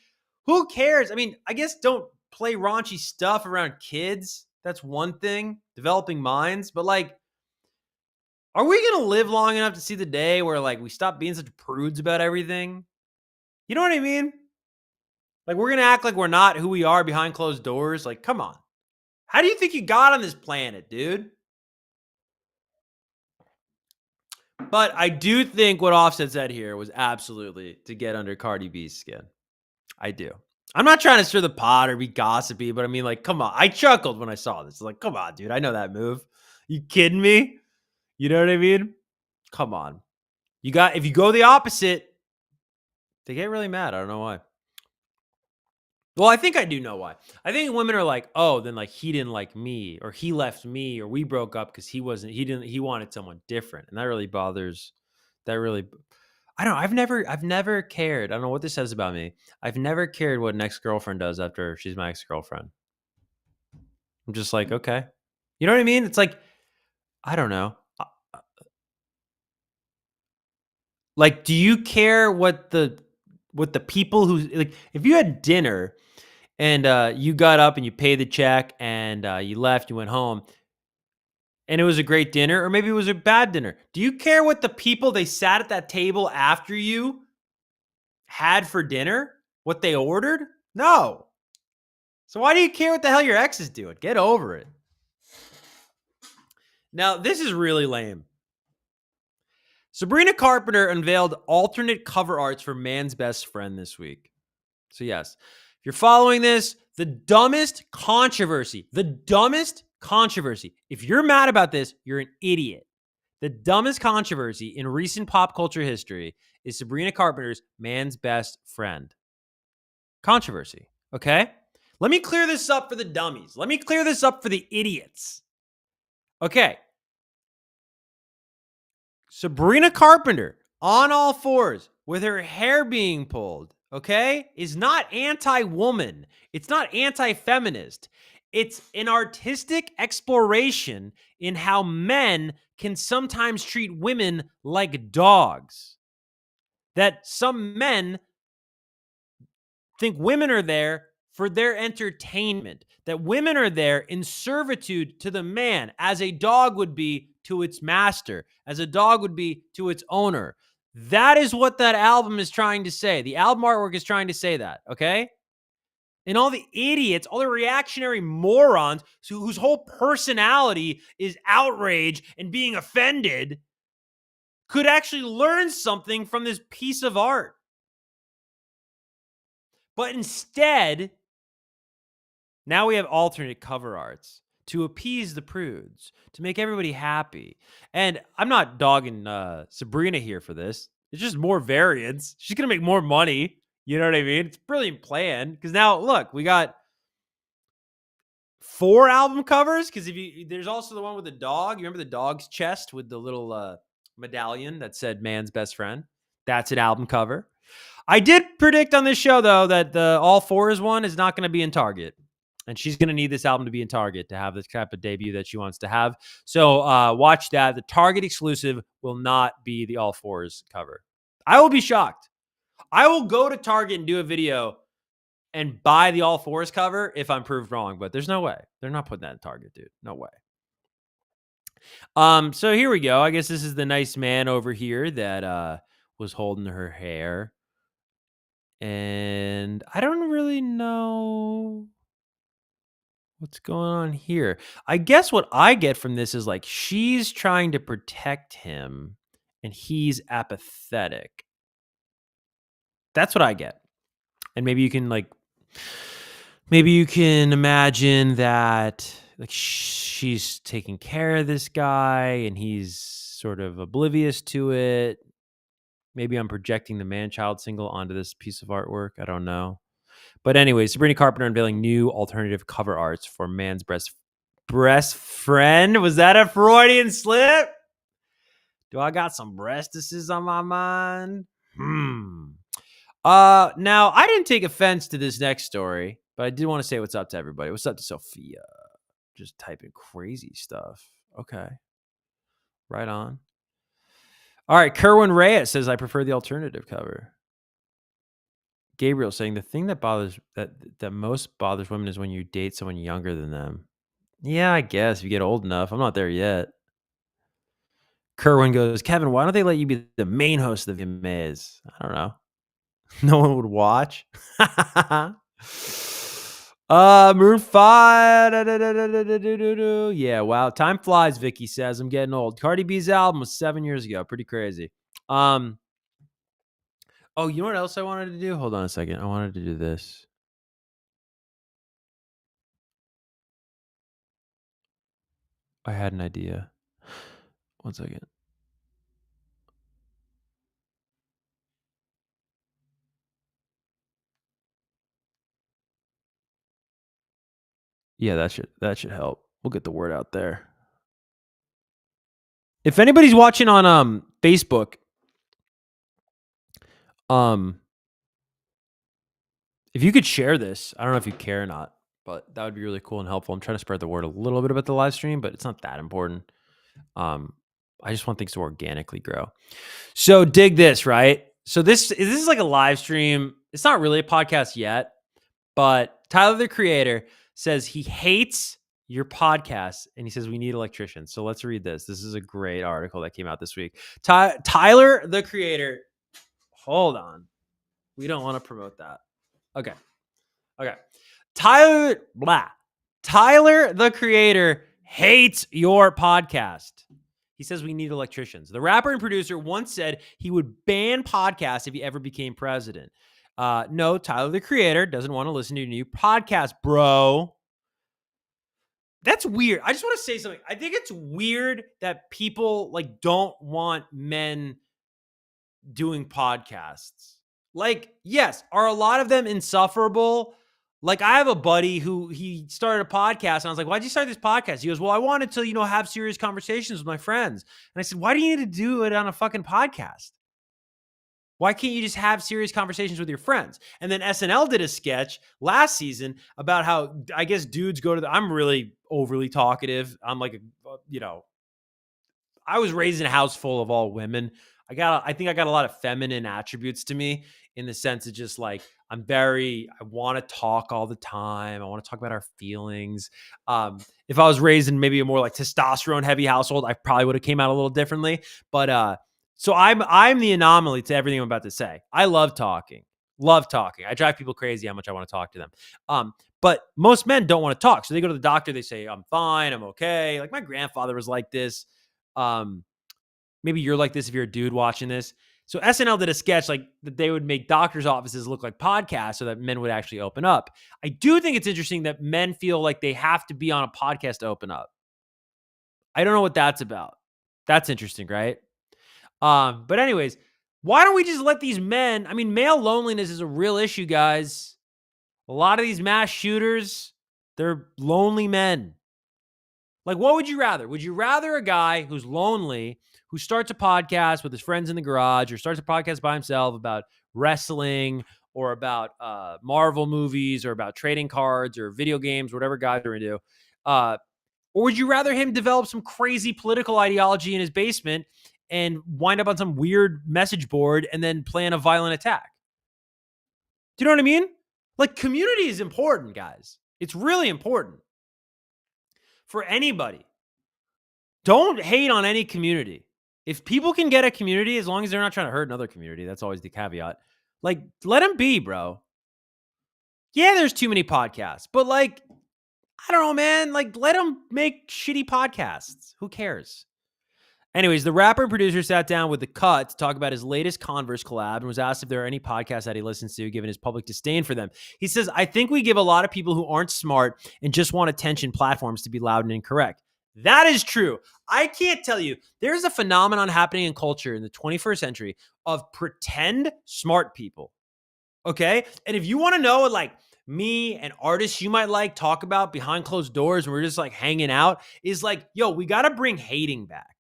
A: Who cares? I mean, I guess don't play raunchy stuff around kids. That's one thing, developing minds. But like, are we going to live long enough to see the day where like we stop being such prudes about everything? You know what I mean? Like, we're going to act like we're not who we are behind closed doors. Like, come on. How do you think you got on this planet, dude? But I do think what Offset said here was absolutely to get under Cardi B's skin. I do. I'm not trying to stir the pot or be gossipy, but I mean, like, come on. I chuckled when I saw this. Like, come on, dude. I know that move. You kidding me? You know what I mean? Come on. If you go the opposite, they get really mad. I don't know why. Well, I think I do know why. I think women are like, oh, then like he didn't like me, or he left me, or we broke up because he wanted someone different. And that really bothers, that really, I don't know. I've never cared. I don't know what this says about me. I've never cared what an ex-girlfriend does after she's my ex-girlfriend. I'm just like, okay. You know what I mean? It's like, I don't know. Like, do you care what the people who, like, if you had dinner and you got up and you paid the check and you left, you went home, and it was a great dinner, or maybe it was a bad dinner. Do you care what the people they sat at that table after you had for dinner? What they ordered? No. So why do you care what the hell your ex is doing? Get over it. Now, this is really lame. Sabrina Carpenter unveiled alternate cover arts for Man's Best Friend this week. So yes, if you're following this, the dumbest controversy, if you're mad about this, you're an idiot. The dumbest controversy in recent pop culture history is Sabrina Carpenter's Man's Best Friend controversy, okay? Let me clear this up for the dummies. Let me clear this up for the idiots. Okay. Sabrina Carpenter, on all fours, with her hair being pulled, okay, is not anti-woman. It's not anti-feminist. It's an artistic exploration in how men can sometimes treat women like dogs. That some men think women are there for their entertainment, that women are there in servitude to the man, as a dog would be to its master, as a dog would be to its owner. That is what that album is trying to say. The album artwork is trying to say that, okay? And all the idiots, all the reactionary morons whose whole personality is outrage and being offended could actually learn something from this piece of art. But instead, now we have alternate cover arts to appease the prudes, to make everybody happy. And I'm not dogging Sabrina here for this. It's just more variants. She's going to make more money. You know what I mean? It's a brilliant plan. Because now, look, we got 4 album covers. Because there's also the one with the dog. You remember the dog's chest with the little medallion that said "Man's Best Friend"? That's an album cover. I did predict on this show, though, that the All Fours one is not going to be in Target. And she's going to need this album to be in Target to have this type of debut that she wants to have. So watch that. The Target exclusive will not be the All Fours cover. I will be shocked. I will go to Target and do a video and buy the All Fours cover if I'm proved wrong. But there's no way. They're not putting that in Target, dude. No way. So here we go. I guess this is the nice man over here that was holding her hair. And I don't really know what's going on here. I guess what I get from this is like she's trying to protect him and he's apathetic. That's what I get. And maybe you can imagine that like she's taking care of this guy and he's sort of oblivious to it. Maybe I'm projecting the man-child single onto this piece of artwork. I don't know. But anyway, Sabrina Carpenter unveiling new alternative cover arts for Man's Best Friend. Was that a Freudian slip? Do I got some breastises on my mind? Now, I didn't take offense to this next story, but I did want to say what's up to everybody. What's up to Sophia? Just typing crazy stuff. Okay. Right on. All right, Kerwin Reyes says, I prefer the alternative cover. Gabriel saying, the thing that most bothers women is when you date someone younger than them. Yeah, I guess if you get old enough. I'm not there yet. Kerwin goes, Kevin, why don't they let you be the main host of the VMAs? I don't know. No one would watch. Maroon 5. Yeah, wow. Time flies, Vicky says. I'm getting old. Cardi B's album was 7 years ago. Pretty crazy. Oh, you know what else I wanted to do? Hold on a second. I wanted to do this. I had an idea. One second. Yeah, that should help. We'll get the word out there. If anybody's watching on Facebook, if you could share this, I don't know if you care or not, but that would be really cool and helpful. I'm trying to spread the word a little bit about the live stream, but it's not that important. I just want things to organically grow. So dig this, right? So this is like a live stream. It's not really a podcast yet, but Tyler, the creator, says he hates your podcast and he says we need electricians. So let's read this. This is a great article that came out this week. Tyler, the creator. Hold on. We don't want to promote that. Okay. Tyler, the creator, hates your podcast. He says we need electricians. The rapper and producer once said he would ban podcasts if he ever became president. No, Tyler, the creator, doesn't want to listen to your new podcast, bro. That's weird. I just want to say something. I think it's weird that people like don't want men doing podcasts. Like, yes, are a lot of them insufferable? Like, I have a buddy who he started a podcast, and I was like, why'd you start this podcast? He goes, well, I wanted to, have serious conversations with my friends. And I said, why do you need to do it on a fucking podcast? Why can't you just have serious conversations with your friends? And then SNL did a sketch last season about how, I guess, dudes go to I'm really overly talkative. I'm like, I was raised in a house full of all women. I think I got a lot of feminine attributes to me in the sense of just like, I want to talk all the time. I want to talk about our feelings. If I was raised in maybe a more like testosterone heavy household, I probably would have came out a little differently. But so I'm the anomaly to everything I'm about to say. I love talking. I drive people crazy how much I want to talk to them. But most men don't want to talk. So they go to the doctor. They say, I'm fine. I'm okay. Like my grandfather was like this. Maybe you're like this if you're a dude watching this. So SNL did a sketch like that they would make doctors' offices look like podcasts so that men would actually open up. I do think it's interesting that men feel like they have to be on a podcast to open up. I don't know what that's about. That's interesting, right? But anyways, why don't we just let these men, male loneliness is a real issue, guys. A lot of these mass shooters, they're lonely men. Like, what would you rather? Would you rather a guy who's lonely, who starts a podcast with his friends in the garage or starts a podcast by himself about wrestling or about Marvel movies or about trading cards or video games, whatever guys are into? Or would you rather him develop some crazy political ideology in his basement and wind up on some weird message board and then plan a violent attack? Do you know what I mean? Like, community is important, guys. It's really important for anybody. Don't hate on any community. If people can get a community, as long as they're not trying to hurt another community, that's always the caveat. Like, let them be, bro. Yeah, there's too many podcasts, but like, I don't know, man. Like, let them make shitty podcasts. Who cares? Anyways, the rapper and producer sat down with The Cut to talk about his latest Converse collab and was asked if there are any podcasts that he listens to, given his public disdain for them. He says, I think we give a lot of people who aren't smart and just want attention platforms to be loud and incorrect. That is true. I can't tell you. There's a phenomenon happening in culture in the 21st century of pretend smart people. Okay? And if you want to know what like me and artists you might like talk about behind closed doors and we're just like hanging out, is like, yo, we got to bring hating back.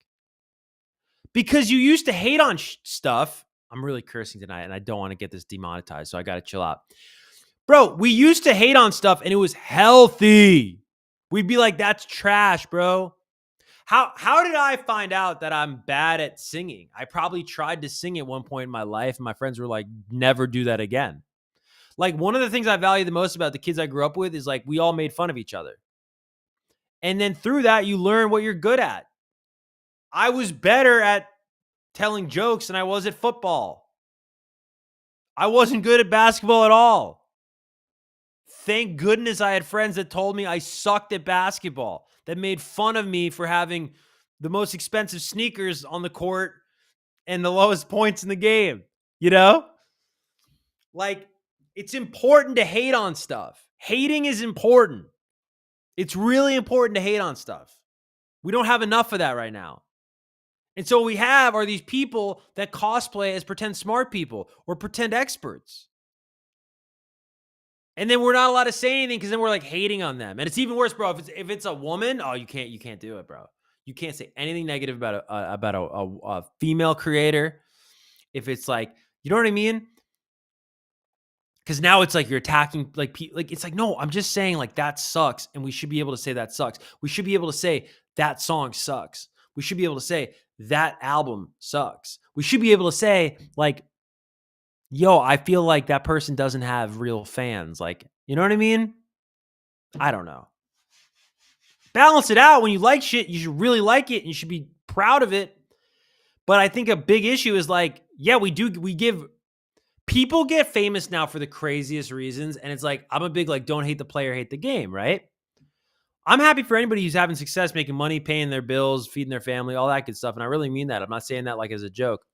A: Because you used to hate on stuff. I'm really cursing tonight and I don't want to get this demonetized, so I got to chill out. Bro, we used to hate on stuff and it was healthy. We'd be like, that's trash, bro. How did I find out that I'm bad at singing? I probably tried to sing at one point in my life and my friends were like, never do that again. Like, one of the things I value the most about the kids I grew up with is like, we all made fun of each other. And then through that, you learn what you're good at. I was better at telling jokes than I was at football. I wasn't good at basketball at all. Thank goodness I had friends that told me I sucked at basketball, that made fun of me for having the most expensive sneakers on the court and the lowest points in the game. You know? Like, it's important to hate on stuff. Hating is important. It's really important to hate on stuff. We don't have enough of that right now. And so what we have are these people that cosplay as pretend smart people or pretend experts. And then we're not allowed to say anything because then we're like hating on them. And it's even worse, bro. If it's a woman, oh, you can't do it, bro. You can't say anything negative about a female creator. If it's like, you know what I mean? Because now it's like you're attacking like it's like, no, I'm just saying like that sucks, and we should be able to say that sucks. We should be able to say that song sucks. We should be able to say that album sucks. We should be able to say like, yo, I feel like that person doesn't have real fans. Like, you know what I mean? I don't know. Balance it out. When you like shit, you should really like it and you should be proud of it. But I think a big issue is like, yeah, people get famous now for the craziest reasons. And it's like, I'm a big, like, don't hate the player, hate the game, right? I'm happy for anybody who's having success, making money, paying their bills, feeding their family, all that good stuff. And I really mean that. I'm not saying that like as a joke.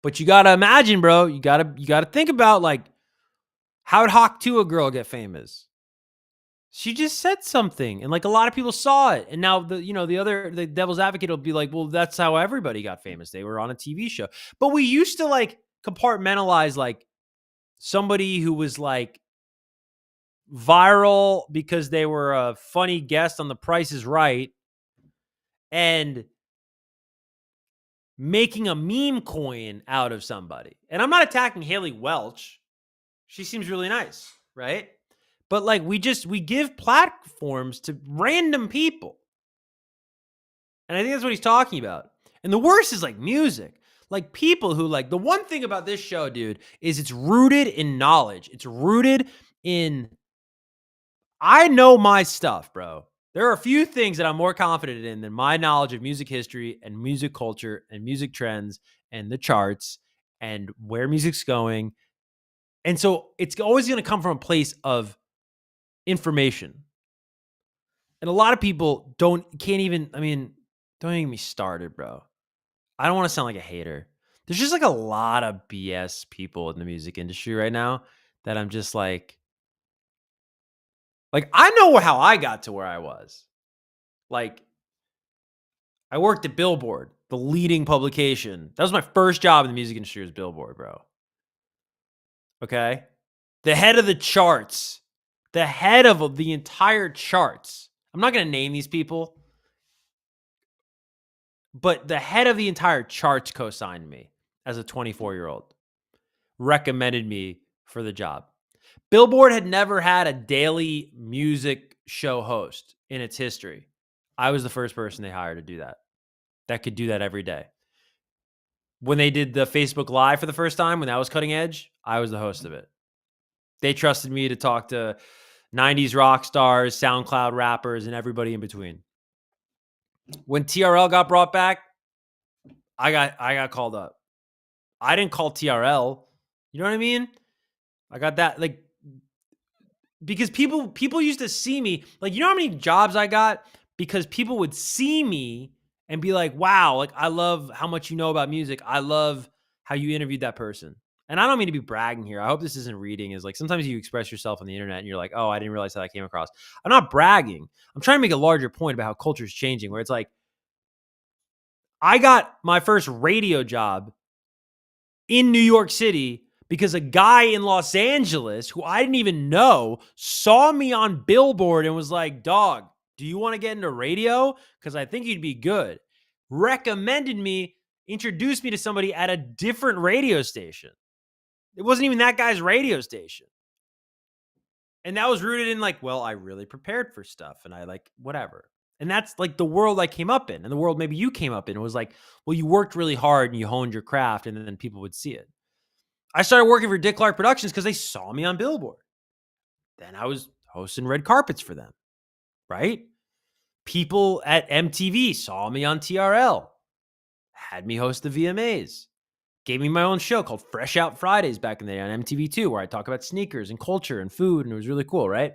A: But you got to imagine, bro, you got to think about like, how did Hawk 2 a girl get famous? She just said something and like a lot of people saw it. And now the devil's advocate will be like, well, that's how everybody got famous. They were on a TV show. But we used to like compartmentalize like somebody who was like viral because they were a funny guest on The Price is Right and making a meme coin out of somebody. And I'm not attacking Haley Welch. She seems really nice, right? But like we give platforms to random people. And I think that's what he's talking about. And the worst is like music. Like people who like, the one thing about this show, dude, is it's rooted in knowledge. It's rooted in, I know my stuff, bro. There are a few things that I'm more confident in than my knowledge of music history and music culture and music trends and the charts and where music's going. And so it's always going to come from a place of information. And a lot of people don't even get me started, bro. I don't want to sound like a hater. There's just like a lot of BS people in the music industry right now that I'm just like I know how I got to where I was. Like, I worked at Billboard, the leading publication. That was my first job in the music industry, was Billboard, bro. Okay? The head of the charts. The head of the entire charts. I'm not going to name these people, but the head of the entire charts co-signed me as a 24-year-old. Recommended me for the job. Billboard had never had a daily music show host in its history. I was the first person they hired to do that. That could do that every day. When they did the Facebook Live for the first time, when that was cutting edge, I was the host of it. They trusted me to talk to 90s rock stars, SoundCloud rappers, and everybody in between. When TRL got brought back, I got called up. I didn't call TRL. You know what I mean? I got that, like, because people used to see me, like, you know how many jobs I got because people would see me and be like, wow, like, I love how much you know about music. I love how you interviewed that person. And I don't mean to be bragging here. I hope this isn't reading as like, sometimes you express yourself on the internet and you're like, oh, I didn't realize how that came across. I'm not bragging. I'm trying to make a larger point about how culture is changing, where it's like, I got my first radio job in New York City because a guy in Los Angeles who I didn't even know saw me on Billboard and was like, dog, do you want to get into radio? Because I think you'd be good. Recommended me, introduced me to somebody at a different radio station. It wasn't even that guy's radio station. And that was rooted in like, well, I really prepared for stuff and I like whatever. And that's like the world I came up in, and the world maybe you came up in. It was like, well, you worked really hard and you honed your craft, and then people would see it. I started working for Dick Clark Productions because they saw me on Billboard. Then I was hosting red carpets for them, right? People at MTV saw me on TRL, had me host the VMAs, gave me my own show called Fresh Out Fridays back in the day on MTV2, where I talk about sneakers and culture and food, and it was really cool, right?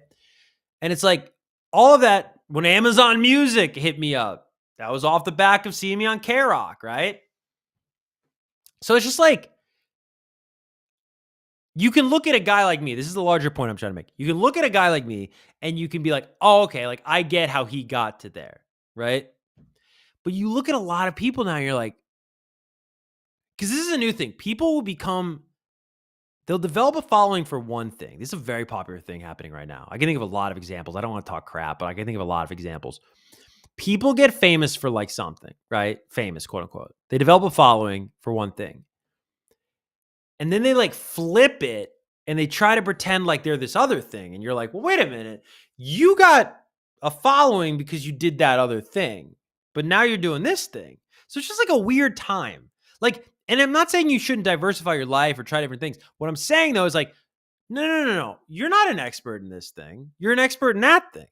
A: And it's like all of that, when Amazon Music hit me up, that was off the back of seeing me on K-Rock, right? So it's just like, You can look at a guy like me. This is the larger point I'm trying to make. You can look at a guy like me and you can be like, oh, okay, like I get how he got to there, right? But you look at a lot of people now and you're like, because this is a new thing. People will become, they'll develop a following for one thing. This is a very popular thing happening right now. I can think of a lot of examples. I don't want to talk crap, but I can think of a lot of examples. People get famous for like something, right? Famous, quote unquote. They develop a following for one thing. And then they like flip it and they try to pretend like they're this other thing. And you're like, well, wait a minute. You got a following because you did that other thing, but now you're doing this thing. So it's just like a weird time. Like, and I'm not saying you shouldn't diversify your life or try different things. What I'm saying though is like, no. You're not an expert in this thing. You're an expert in that thing.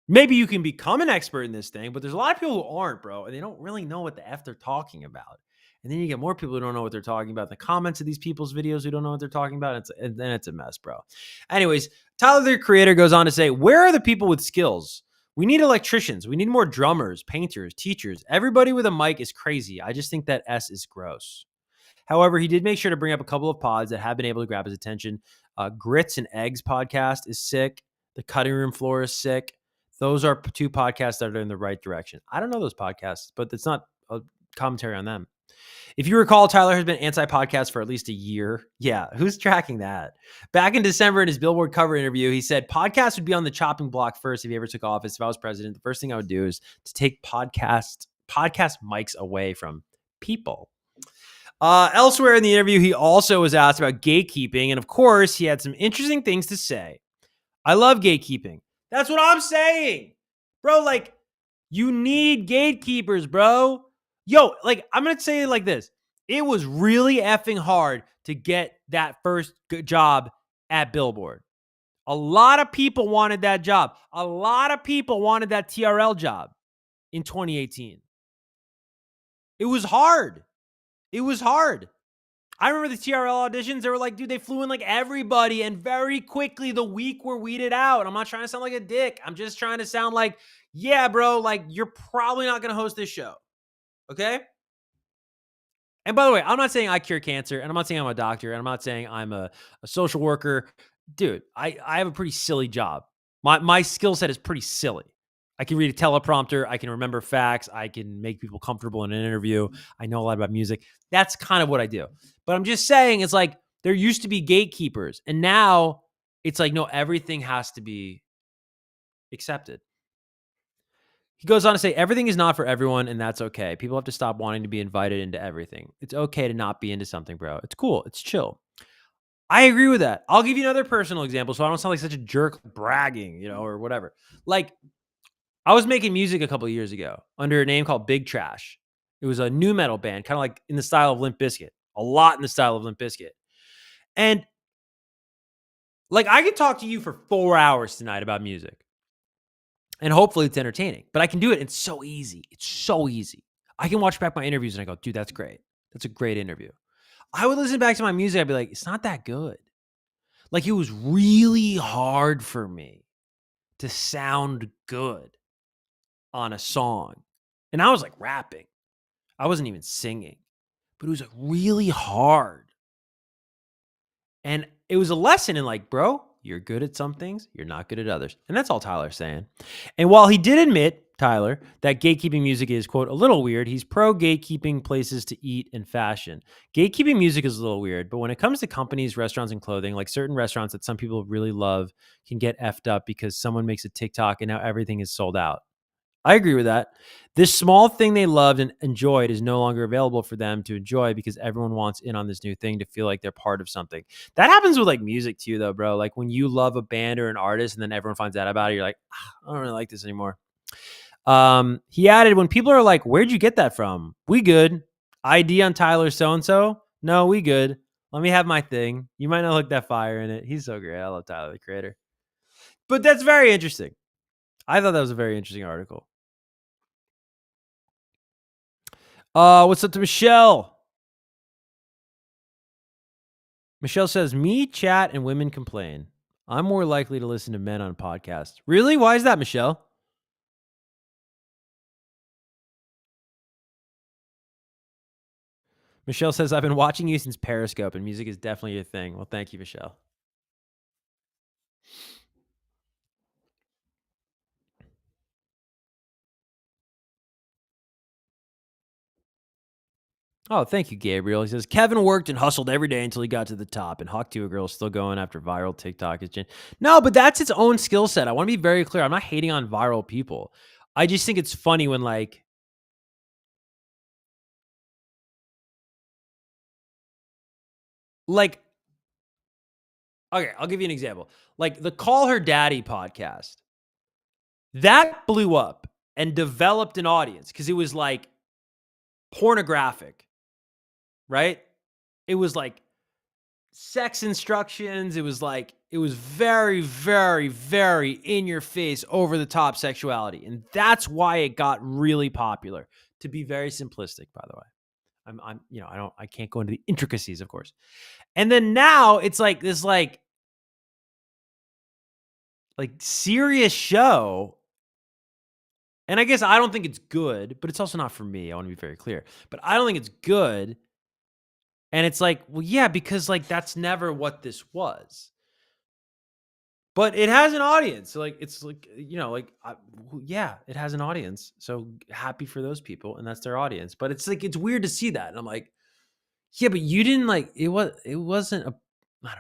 A: Maybe you can become an expert in this thing, but there's a lot of people who aren't, bro, and they don't really know what the F they're talking about. And then you get more people who don't know what they're talking about in the comments of these people's videos who don't know what they're talking about. And then it's a mess, bro. Anyways, Tyler, the Creator, goes on to say, where are the people with skills? We need electricians. We need more drummers, painters, teachers. Everybody with a mic is crazy. I just think that S is gross. However, he did make sure to bring up a couple of pods that have been able to grab his attention. Grits and Eggs podcast is sick. The Cutting Room Floor is sick. Those are two podcasts that are in the right direction. I don't know those podcasts, but it's not a commentary on them. If you recall, Tyler has been anti-podcast for at least a year. Yeah, who's tracking that? Back in December in his Billboard cover interview, he said podcasts would be on the chopping block first if he ever took office. If I was president, the first thing I would do is to take podcast mics away from people. Elsewhere in the interview, he also was asked about gatekeeping, and of course, he had some interesting things to say. I love gatekeeping. That's what I'm saying. Bro, like, you need gatekeepers, bro. Yo, like, I'm going to say it like this. It was really effing hard to get that first job at Billboard. A lot of people wanted that job. A lot of people wanted that TRL job in 2018. It was hard. It was hard. I remember the TRL auditions. They were like, dude, they flew in like everybody. And very quickly, the week were weeded out. I'm not trying to sound like a dick. I'm just trying to sound like, yeah, bro, like you're probably not going to host this show. Okay? And by the way, I'm not saying I cure cancer. And I'm not saying I'm a doctor. And I'm not saying I'm a social worker. Dude, I have a pretty silly job. My skill set is pretty silly. I can read a teleprompter. I can remember facts. I can make people comfortable in an interview. I know a lot about music. That's kind of what I do. But I'm just saying, it's like there used to be gatekeepers. And now it's like, no, everything has to be accepted. He goes on to say, everything is not for everyone, and that's okay. People have to stop wanting to be invited into everything. It's okay to not be into something, bro. It's cool. It's chill. I agree with that. I'll give you another personal example so I don't sound like such a jerk bragging, or whatever. Like, I was making music a couple of years ago under a name called Big Trash. It was a new metal band, kind of like in the style of Limp Bizkit, a lot in the style of Limp Bizkit. And like, I could talk to you for 4 hours tonight about music and hopefully it's entertaining, but I can do it. It's so easy. It's so easy. I can watch back my interviews and I go, dude, that's great. That's a great interview. I would listen back to my music. I'd be like, it's not that good. Like, it was really hard for me to sound good on a song. And I was like rapping. I wasn't even singing, but it was like really hard. And it was a lesson in like, bro, you're good at some things, you're not good at others. And that's all Tyler's saying. And while he did admit, Tyler, that gatekeeping music is, quote, a little weird, he's pro gatekeeping places to eat and fashion. Gatekeeping music is a little weird, but when it comes to companies, restaurants, and clothing, like certain restaurants that some people really love can get effed up because someone makes a TikTok and now everything is sold out. I agree with that. This small thing they loved and enjoyed is no longer available for them to enjoy because everyone wants in on this new thing to feel like they're part of something. That happens with like music too, though, bro. Like when you love a band or an artist and then everyone finds out about it, you're like, I don't really like this anymore. He added, when people are like, where'd you get that from? We good. ID on Tyler so-and-so? No, we good. Let me have my thing. You might not look that fire in it. He's so great. I love Tyler, the Creator. But that's very interesting. I thought that was a very interesting article. What's up to Michelle? Michelle says, me, chat, and women complain. I'm more likely to listen to men on podcasts. Really? Why is that, Michelle? Michelle says, I've been watching you since Periscope, and music is definitely your thing. Well, thank you, Michelle. Oh, thank you, Gabriel. He says, Kevin worked and hustled every day until he got to the top, and Hawk 2 Girl is still going after viral TikTok. No, but that's its own skill set. I want to be very clear. I'm not hating on viral people. I just think it's funny when like okay, I'll give you an example. Like the Call Her Daddy podcast, that blew up and developed an audience because it was like pornographic, right? It was like sex instructions. It was very, very, very in your face, over the top sexuality. And that's why it got really popular. To be very simplistic, by the way. I can't go into the intricacies, of course. And then now it's like this like serious show. And I guess I don't think it's good, but it's also not for me. I want to be very clear. But I don't think it's good. And it's like, well, yeah, because like that's never what this was. But it has an audience. So like it's like, yeah, it has an audience. So happy for those people, and that's their audience. But it's like it's weird to see that. And I'm like, yeah, but you didn't like it wasn't a I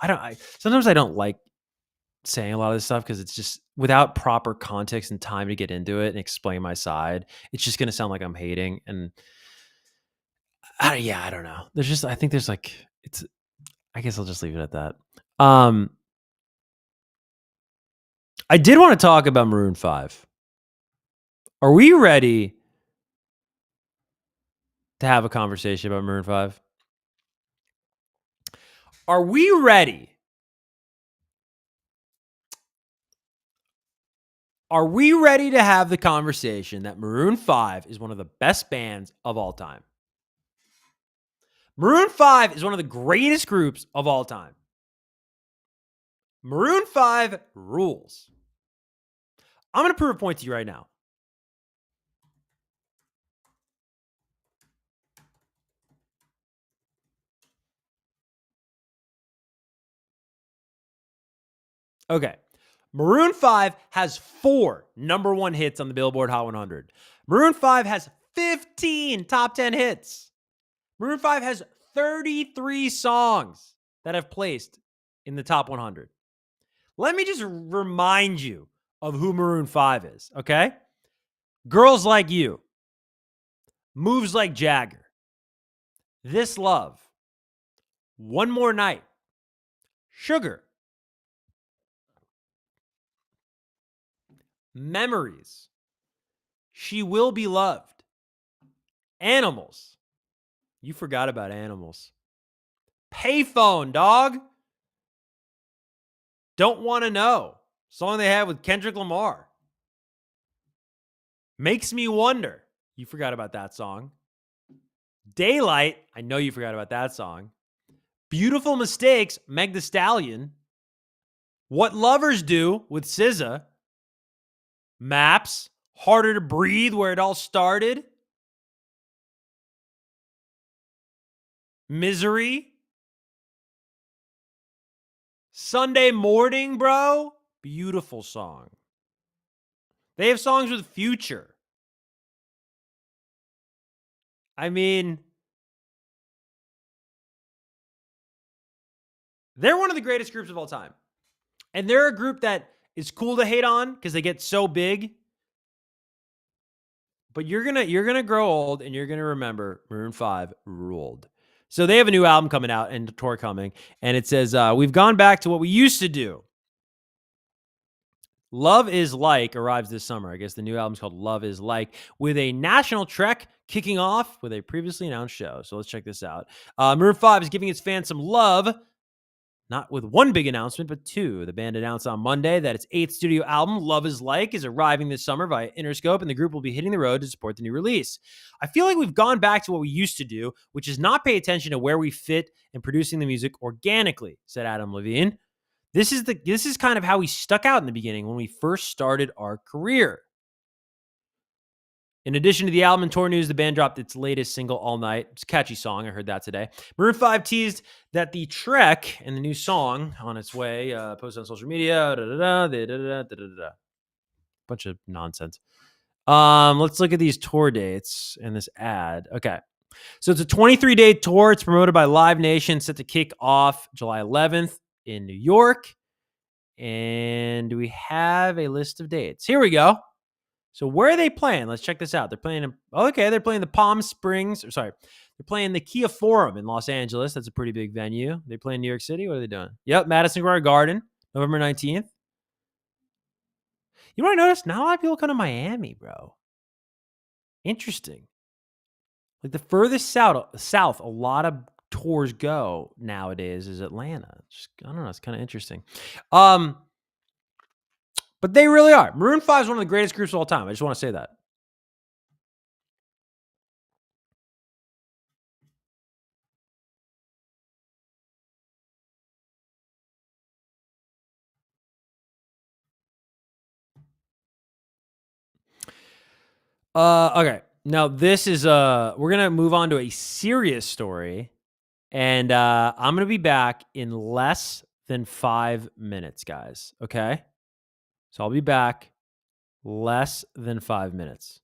A: don't know. Sometimes I don't like saying a lot of this stuff because it's just without proper context and time to get into it and explain my side, it's just gonna sound like I'm hating. And I don't know. I think there's like I guess I'll just leave it at that. I did want to talk about Maroon 5. Are we ready to have a conversation about Maroon 5? Are we ready? Are we ready to have the conversation that Maroon 5 is one of the best bands of all time? Maroon 5 is one of the greatest groups of all time. Maroon 5 rules. I'm going to prove a point to you right now. Okay. Maroon 5 has 4 number 1 hits on the Billboard Hot 100. Maroon 5 has 15 top 10 hits. Maroon 5 has 33 songs that have placed in the top 100. Let me just remind you of who Maroon 5 is, okay? Girls Like You, Moves Like Jagger, This Love, One More Night, Sugar, Memories, She Will Be Loved, Animals. You forgot about Animals. Payphone, dog. Don't Want to Know. Song they had with Kendrick Lamar. Makes Me Wonder. You forgot about that song. Daylight. I know you forgot about that song. Beautiful Mistakes, Meg Thee Stallion. What Lovers Do with SZA. Maps. Harder to Breathe, where it all started. Misery. Sunday Morning, bro. Beautiful song. They have songs with Future. I mean, they're one of the greatest groups of all time. And they're a group that is cool to hate on because they get so big. But you're gonna grow old and you're gonna remember Maroon 5 ruled. So they have a new album coming out and a tour coming, and it says we've gone back to what we used to do. Love Is Like arrives this summer. I guess the new album's called Love Is Like, with a national trek kicking off with a previously announced show. So let's check this out. Maroon 5 is giving its fans some love. Not with one big announcement, but 2. The band announced on Monday that its 8th studio album, Love Is Like, is arriving this summer via Interscope, and the group will be hitting the road to support the new release. I feel like we've gone back to what we used to do, which is not pay attention to where we fit in producing the music organically, said Adam Levine. This is kind of how we stuck out in the beginning when we first started our career. In addition to the album and tour news, the band dropped its latest single, All Night. It's a catchy song. I heard that today. Maroon 5 teased that the Trek and the new song on its way, posted on social media. Bunch of nonsense. Let's look at these tour dates and this ad. Okay. So it's a 23-day tour. It's promoted by Live Nation, set to kick off July 11th in New York. And we have a list of dates. Here we go. So where are they playing? Let's check this out. They're playing they're playing the Palm Springs, they're playing the Kia Forum in Los Angeles. That's a pretty big venue. They play in New York City. What are they doing? Yep, Madison Square Garden, November 19th. You know what I noticed? Not a lot of people come to Miami, bro. Interesting. Like the furthest south, a lot of tours go nowadays is Atlanta. I don't know. It's kind of interesting. But they really are. Maroon 5 is one of the greatest groups of all time. I just want to say that. Okay. Now this is we're gonna move on to a serious story, and I'm gonna be back in less than 5 minutes, guys. Okay, so I'll be back less than 5 minutes.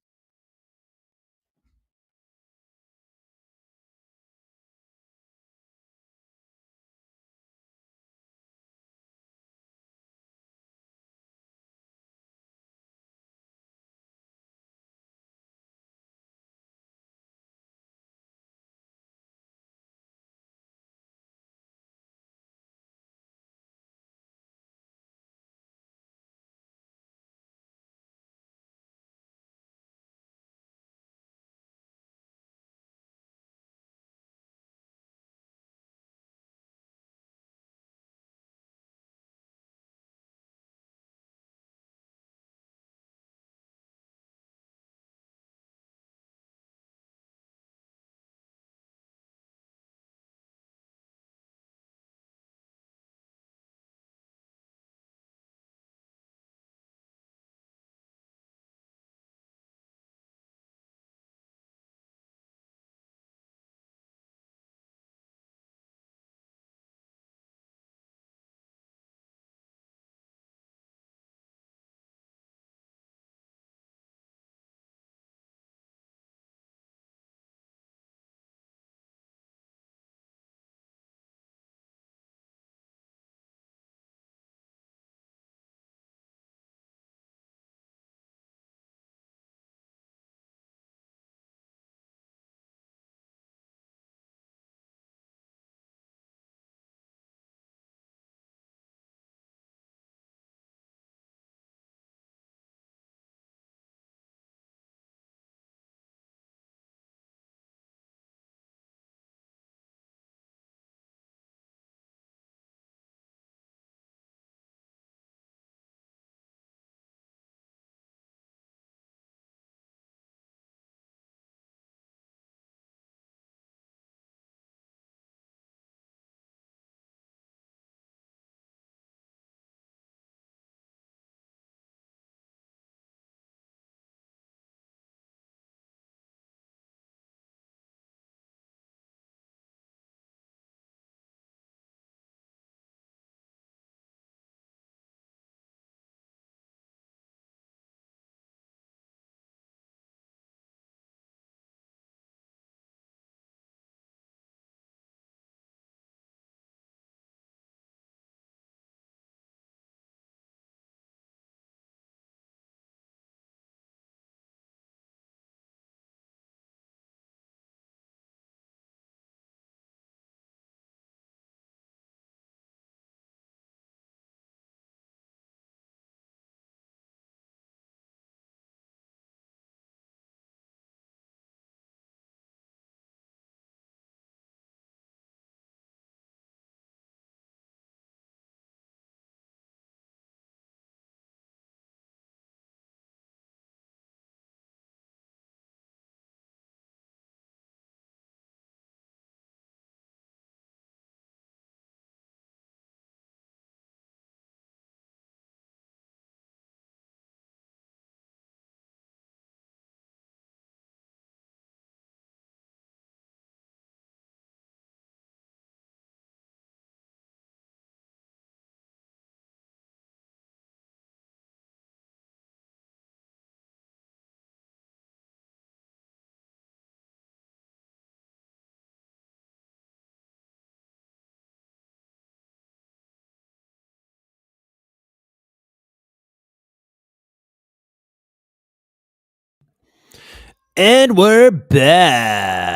A: And we're back.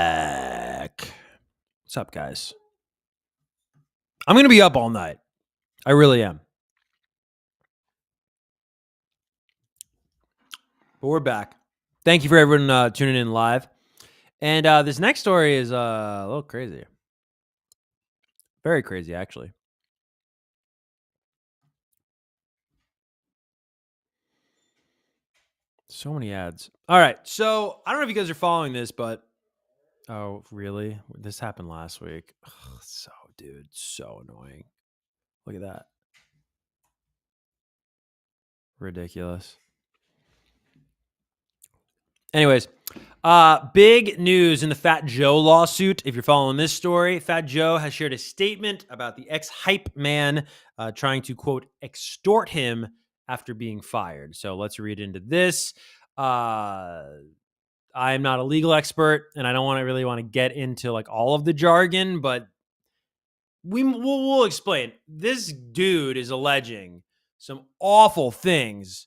A: What's up, guys? I'm going to be up all night. I really am. But we're back. Thank you for everyone tuning in live. And this next story is a little crazy. Very crazy, actually. So many ads. All right. So I don't know if you guys are following this, but oh, really? This happened last week. Ugh, so annoying. Look at that. Ridiculous. Anyways, big news in the Fat Joe lawsuit. If you're following this story, Fat Joe has shared a statement about the ex-hype man trying to, quote, extort him after being fired. So let's read into this. I'm not a legal expert, and I don't really want to get into like all of the jargon, but we'll explain. This dude is alleging some awful things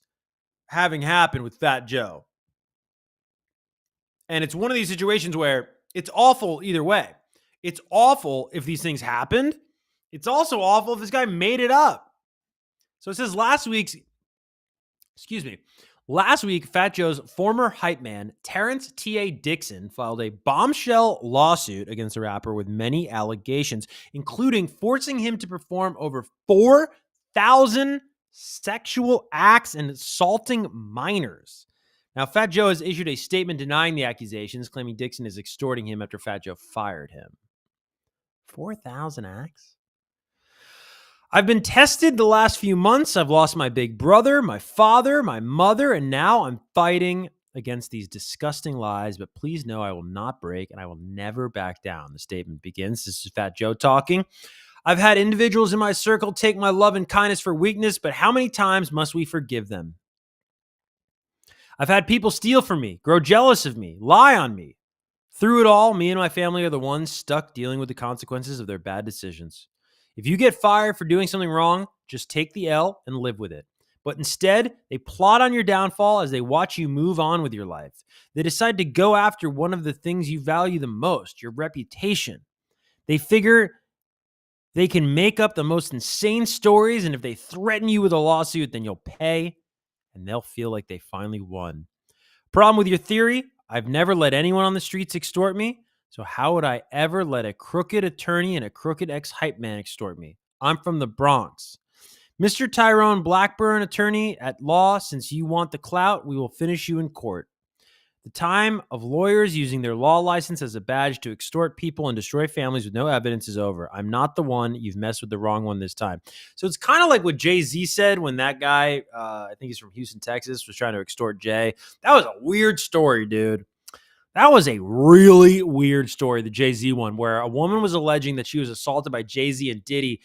A: having happened with Fat Joe. And it's one of these situations where it's awful either way. It's awful if these things happened. It's also awful if this guy made it up. So it says last week, Fat Joe's former hype man, Terrence T.A. Dixon, filed a bombshell lawsuit against the rapper with many allegations, including forcing him to perform over 4,000 sexual acts and assaulting minors. Now, Fat Joe has issued a statement denying the accusations, claiming Dixon is extorting him after Fat Joe fired him. 4,000 acts? I've been tested the last few months. I've lost my big brother, my father, my mother, and now I'm fighting against these disgusting lies. But please know I will not break and I will never back down. The statement begins. This is Fat Joe talking. I've had individuals in my circle take my love and kindness for weakness, but how many times must we forgive them? I've had people steal from me, grow jealous of me, lie on me. Through it all, me and my family are the ones stuck dealing with the consequences of their bad decisions. If you get fired for doing something wrong, just take the L and live with it. But instead, they plot on your downfall as they watch you move on with your life. They decide to go after one of the things you value the most, your reputation. They figure they can make up the most insane stories, and if they threaten you with a lawsuit, then you'll pay, and they'll feel like they finally won. Problem with your theory? I've never let anyone on the streets extort me. So how would I ever let a crooked attorney and a crooked ex-hype man extort me? I'm from the Bronx. Mr. Tyrone Blackburn, attorney at law, since you want the clout, we will finish you in court. The time of lawyers using their law license as a badge to extort people and destroy families with no evidence is over. I'm not the one. You've messed with the wrong one this time. So it's kind of like what Jay-Z said when that guy, I think he's from Houston, Texas, was trying to extort Jay. That was a weird story, dude. That was a really weird story, the Jay-Z one, where a woman was alleging that she was assaulted by Jay-Z and Diddy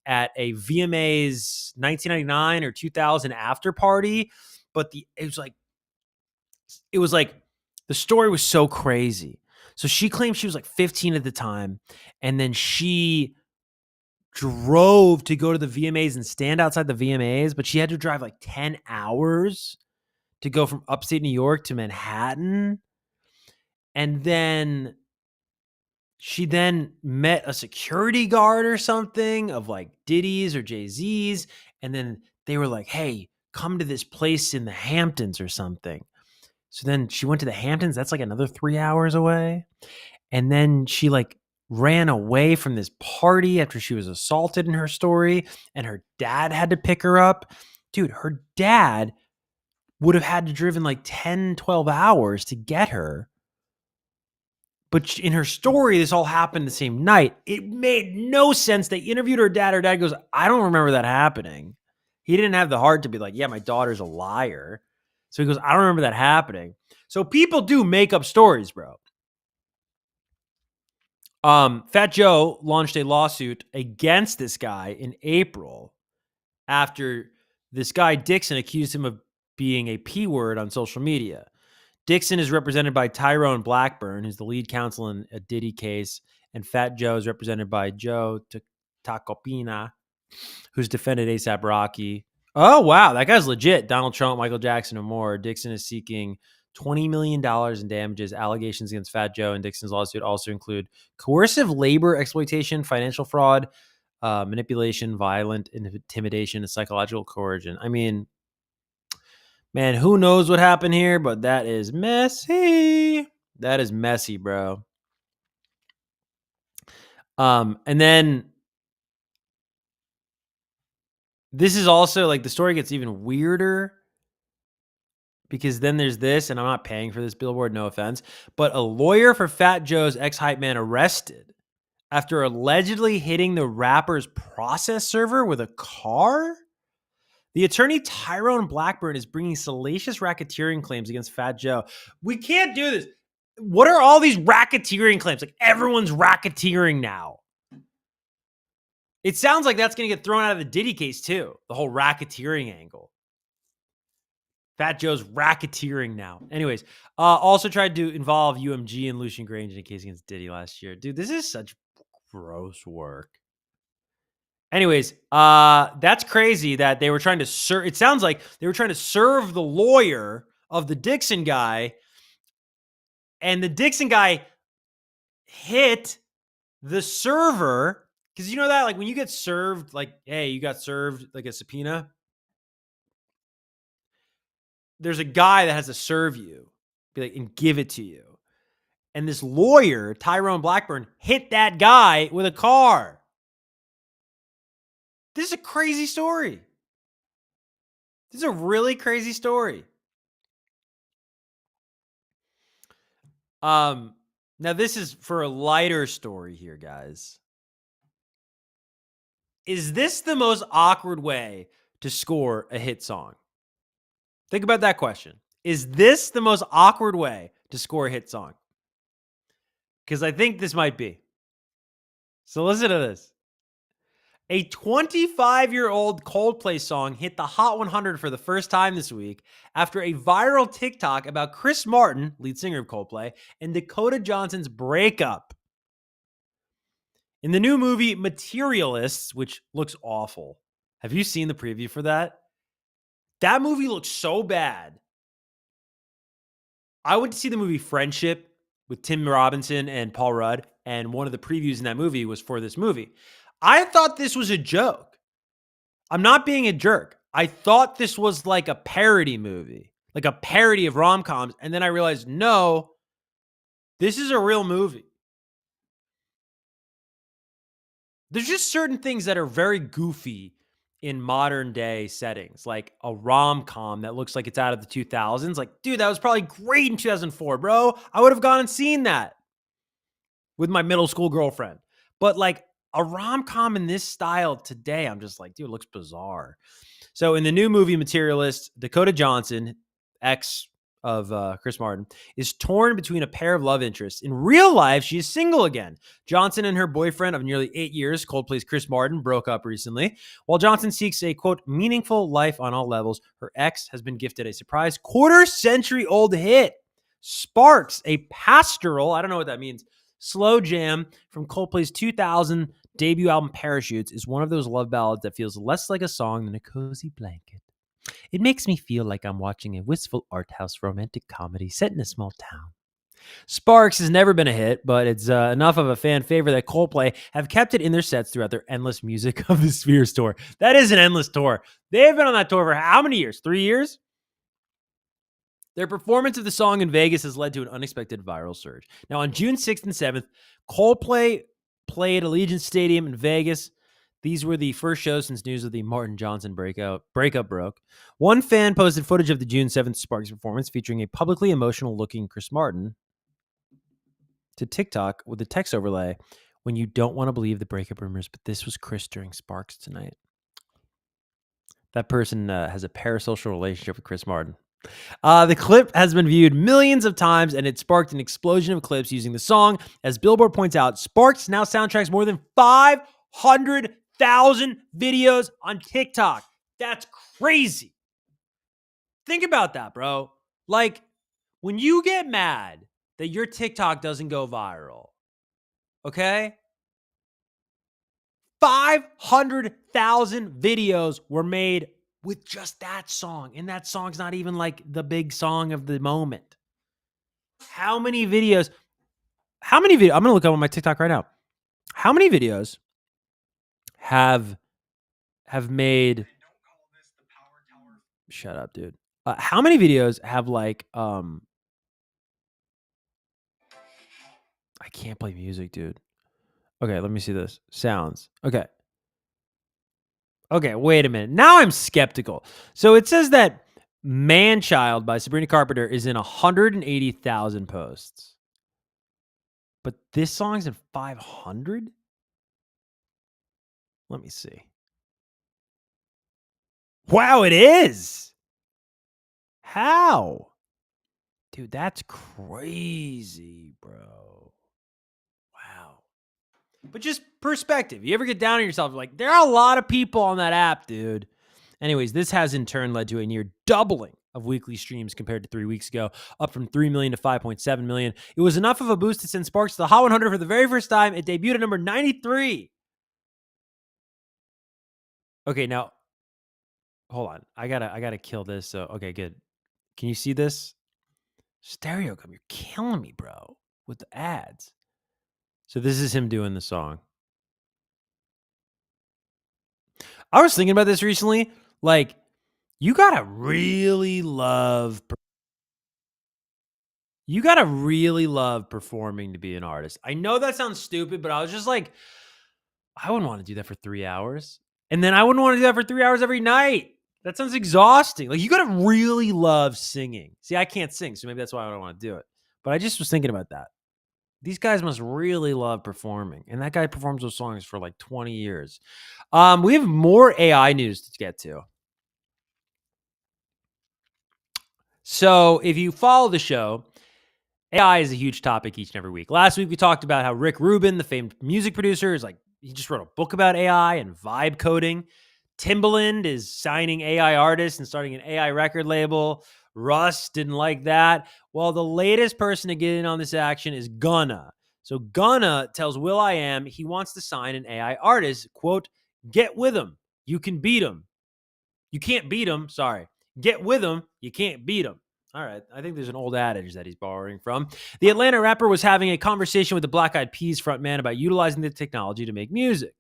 A: at a VMA's 1999 or 2000 after party. But it was like the story was so crazy. So she claimed she was like 15 at the time, and then she drove to go to the VMAs and stand outside the VMAs, but she had to drive like 10 hours to go from upstate New York to Manhattan. And then she then met a security guard or something of like Diddy's or Jay-Z's. And then they were like, hey, come to this place in the Hamptons or something. So then she went to the Hamptons. That's like another 3 hours away. And then she like ran away from this party after she was assaulted in her story. And her dad had to pick her up. Dude, her dad would have had to driven like 10, 12 hours to get her. But in her story, this all happened the same night. It made no sense. They interviewed her dad. Her dad goes, I don't remember that happening. He didn't have the heart to be like, yeah, my daughter's a liar. So he goes, I don't remember that happening. So people do make up stories, bro. Fat Joe launched a lawsuit against this guy in April after this guy, Dixon, accused him of being a P word on social media. Dixon is represented by Tyrone Blackburn, who's the lead counsel in a Diddy case, and Fat Joe is represented by Joe Tacopina, who's defended A$AP Rocky. Oh, wow, that guy's legit. Donald Trump, Michael Jackson, and more. Dixon is seeking $20 million in damages. Allegations against Fat Joe and Dixon's lawsuit also include coercive labor exploitation, financial fraud, manipulation, violent intimidation, and psychological coercion. I mean, man, who knows what happened here, but that is messy. That is messy, bro. And then this is also like the story gets even weirder because then there's this, and I'm not paying for this Billboard, no offense, but a lawyer for Fat Joe's ex-hype man arrested after allegedly hitting the rapper's process server with a car. The attorney Tyrone Blackburn is bringing salacious racketeering claims against Fat Joe. We can't do this. What are all these racketeering claims? Like everyone's racketeering now. It sounds like that's going to get thrown out of the Diddy case too. The whole racketeering angle. Fat Joe's racketeering now. Anyways, also tried to involve UMG and Lucian Grange in a case against Diddy last year. Dude, this is such gross work. Anyways, that's crazy that they were trying to serve. It sounds like they were trying to serve the lawyer of the Dixon guy, and the Dixon guy hit the server. Because you know that, like, when you get served, like, hey, you got served like a subpoena. There's a guy that has to serve you, be like, and give it to you. And this lawyer, Tyrone Blackburn, hit that guy with a car. This is a crazy story. This is a really crazy story. Now this is for a lighter story here, guys. Is this the most awkward way to score a hit song? Think about that question. Is this the most awkward way to score a hit song? Because I think this might be. So listen to this. A 25-year-old Coldplay song hit the Hot 100 for the first time this week after a viral TikTok about Chris Martin, lead singer of Coldplay, and Dakota Johnson's breakup. In the new movie Materialists, which looks awful. Have you seen the preview for that? That movie looks so bad. I went to see the movie Friendship with Tim Robinson and Paul Rudd, and one of the previews in that movie was for this movie. I thought this was a joke. I'm not being a jerk. I thought this was like a parody movie, like a parody of rom-coms, and then I realized, no, this is a real movie. There's just certain things that are very goofy in modern day settings, like a rom-com that looks like it's out of the 2000s. Like, dude, that was probably great in 2004, bro. I would have gone and seen that with my middle school girlfriend. But like a rom-com in this style today, I'm just like, dude, it looks bizarre. So in the new movie Materialist, Dakota Johnson, ex of Chris Martin, is torn between a pair of love interests. In real life, she is single again. Johnson and her boyfriend of nearly 8 years, Coldplay's Chris Martin, broke up recently. While Johnson seeks a, quote, meaningful life on all levels, her ex has been gifted a surprise quarter-century-old hit, Sparks, a pastoral, I don't know what that means, slow jam from Coldplay's 2000 debut album Parachutes, is one of those love ballads that feels less like a song than a cozy blanket. It makes me feel like I'm watching a wistful art house romantic comedy set in a small town. Sparks has never been a hit, but it's enough of a fan favorite that Coldplay have kept it in their sets throughout their endless Music of the Spheres tour. That is an endless tour. They've been on that tour for how many years? 3 years? Their performance of the song in Vegas has led to an unexpected viral surge. Now, on June 6th and 7th, Coldplay played Allegiant Stadium in Vegas. These were the first shows since news of the Martin Johnson breakup broke. One fan posted footage of the June 7th Sparks performance featuring a publicly emotional-looking Chris Martin to TikTok with a text overlay, "When you don't want to believe the breakup rumors, but this was Chris during Sparks tonight." That person has a parasocial relationship with Chris Martin. The clip has been viewed millions of times, and it sparked an explosion of clips using the song. As Billboard points out, Sparks now soundtracks more than 500,000 videos on TikTok. That's crazy. Think about that, bro. Like, when you get mad that your TikTok doesn't go viral, okay? 500,000 videos were made with just that song. And that song's not even like the big song of the moment. How many videos? I'm gonna look up on my TikTok right now. How many videos have made? Shut up, dude. How many videos have like I can't play music, dude. Okay, let me see this. Sounds. Okay. Okay, wait a minute. Now I'm skeptical. So it says that Man Child by Sabrina Carpenter is in 180,000 posts. But this song's in 500? Let me see. Wow, it is. How? Dude, that's crazy, bro. Wow. But just perspective. You ever get down on yourself like there are a lot of people on that app, dude. Anyways, this has in turn led to a near doubling of weekly streams compared to 3 weeks ago, up from 3 million to 5.7 million. It was enough of a boost to send Sparks to the Hot 100 for the very first time. It debuted at number 93. Okay, now hold on. I gotta kill this. So okay, good. Can you see this? Stereogum, you're killing me, bro, with the ads. So this is him doing the song. I was thinking about this recently. Like, you gotta really love performing to be an artist. I know that sounds stupid, but I was just like, I wouldn't want to do that for 3 hours. And then I wouldn't want to do that for 3 hours every night. That sounds exhausting. Like, you gotta really love singing. See, I can't sing, so maybe that's why I don't want to do it. But I just was thinking about that. These guys must really love performing. And that guy performs those songs for like 20 years. We have more AI news to get to. So if you follow the show, AI is a huge topic each and every week. Last week, we talked about how Rick Rubin, the famed music producer, is like, he just wrote a book about AI and vibe coding. Timbaland is signing AI artists and starting an AI record label. Russ didn't like that. Well, the latest person to get in on this action is Gunna. So Gunna tells Will.I.Am he wants to sign an AI artist, quote, get with him. You can beat him. You can't beat him. Sorry. Get with him. You can't beat him. All right. I think there's an old adage that he's borrowing from. The Atlanta rapper was having a conversation with the Black Eyed Peas frontman about utilizing the technology to make music.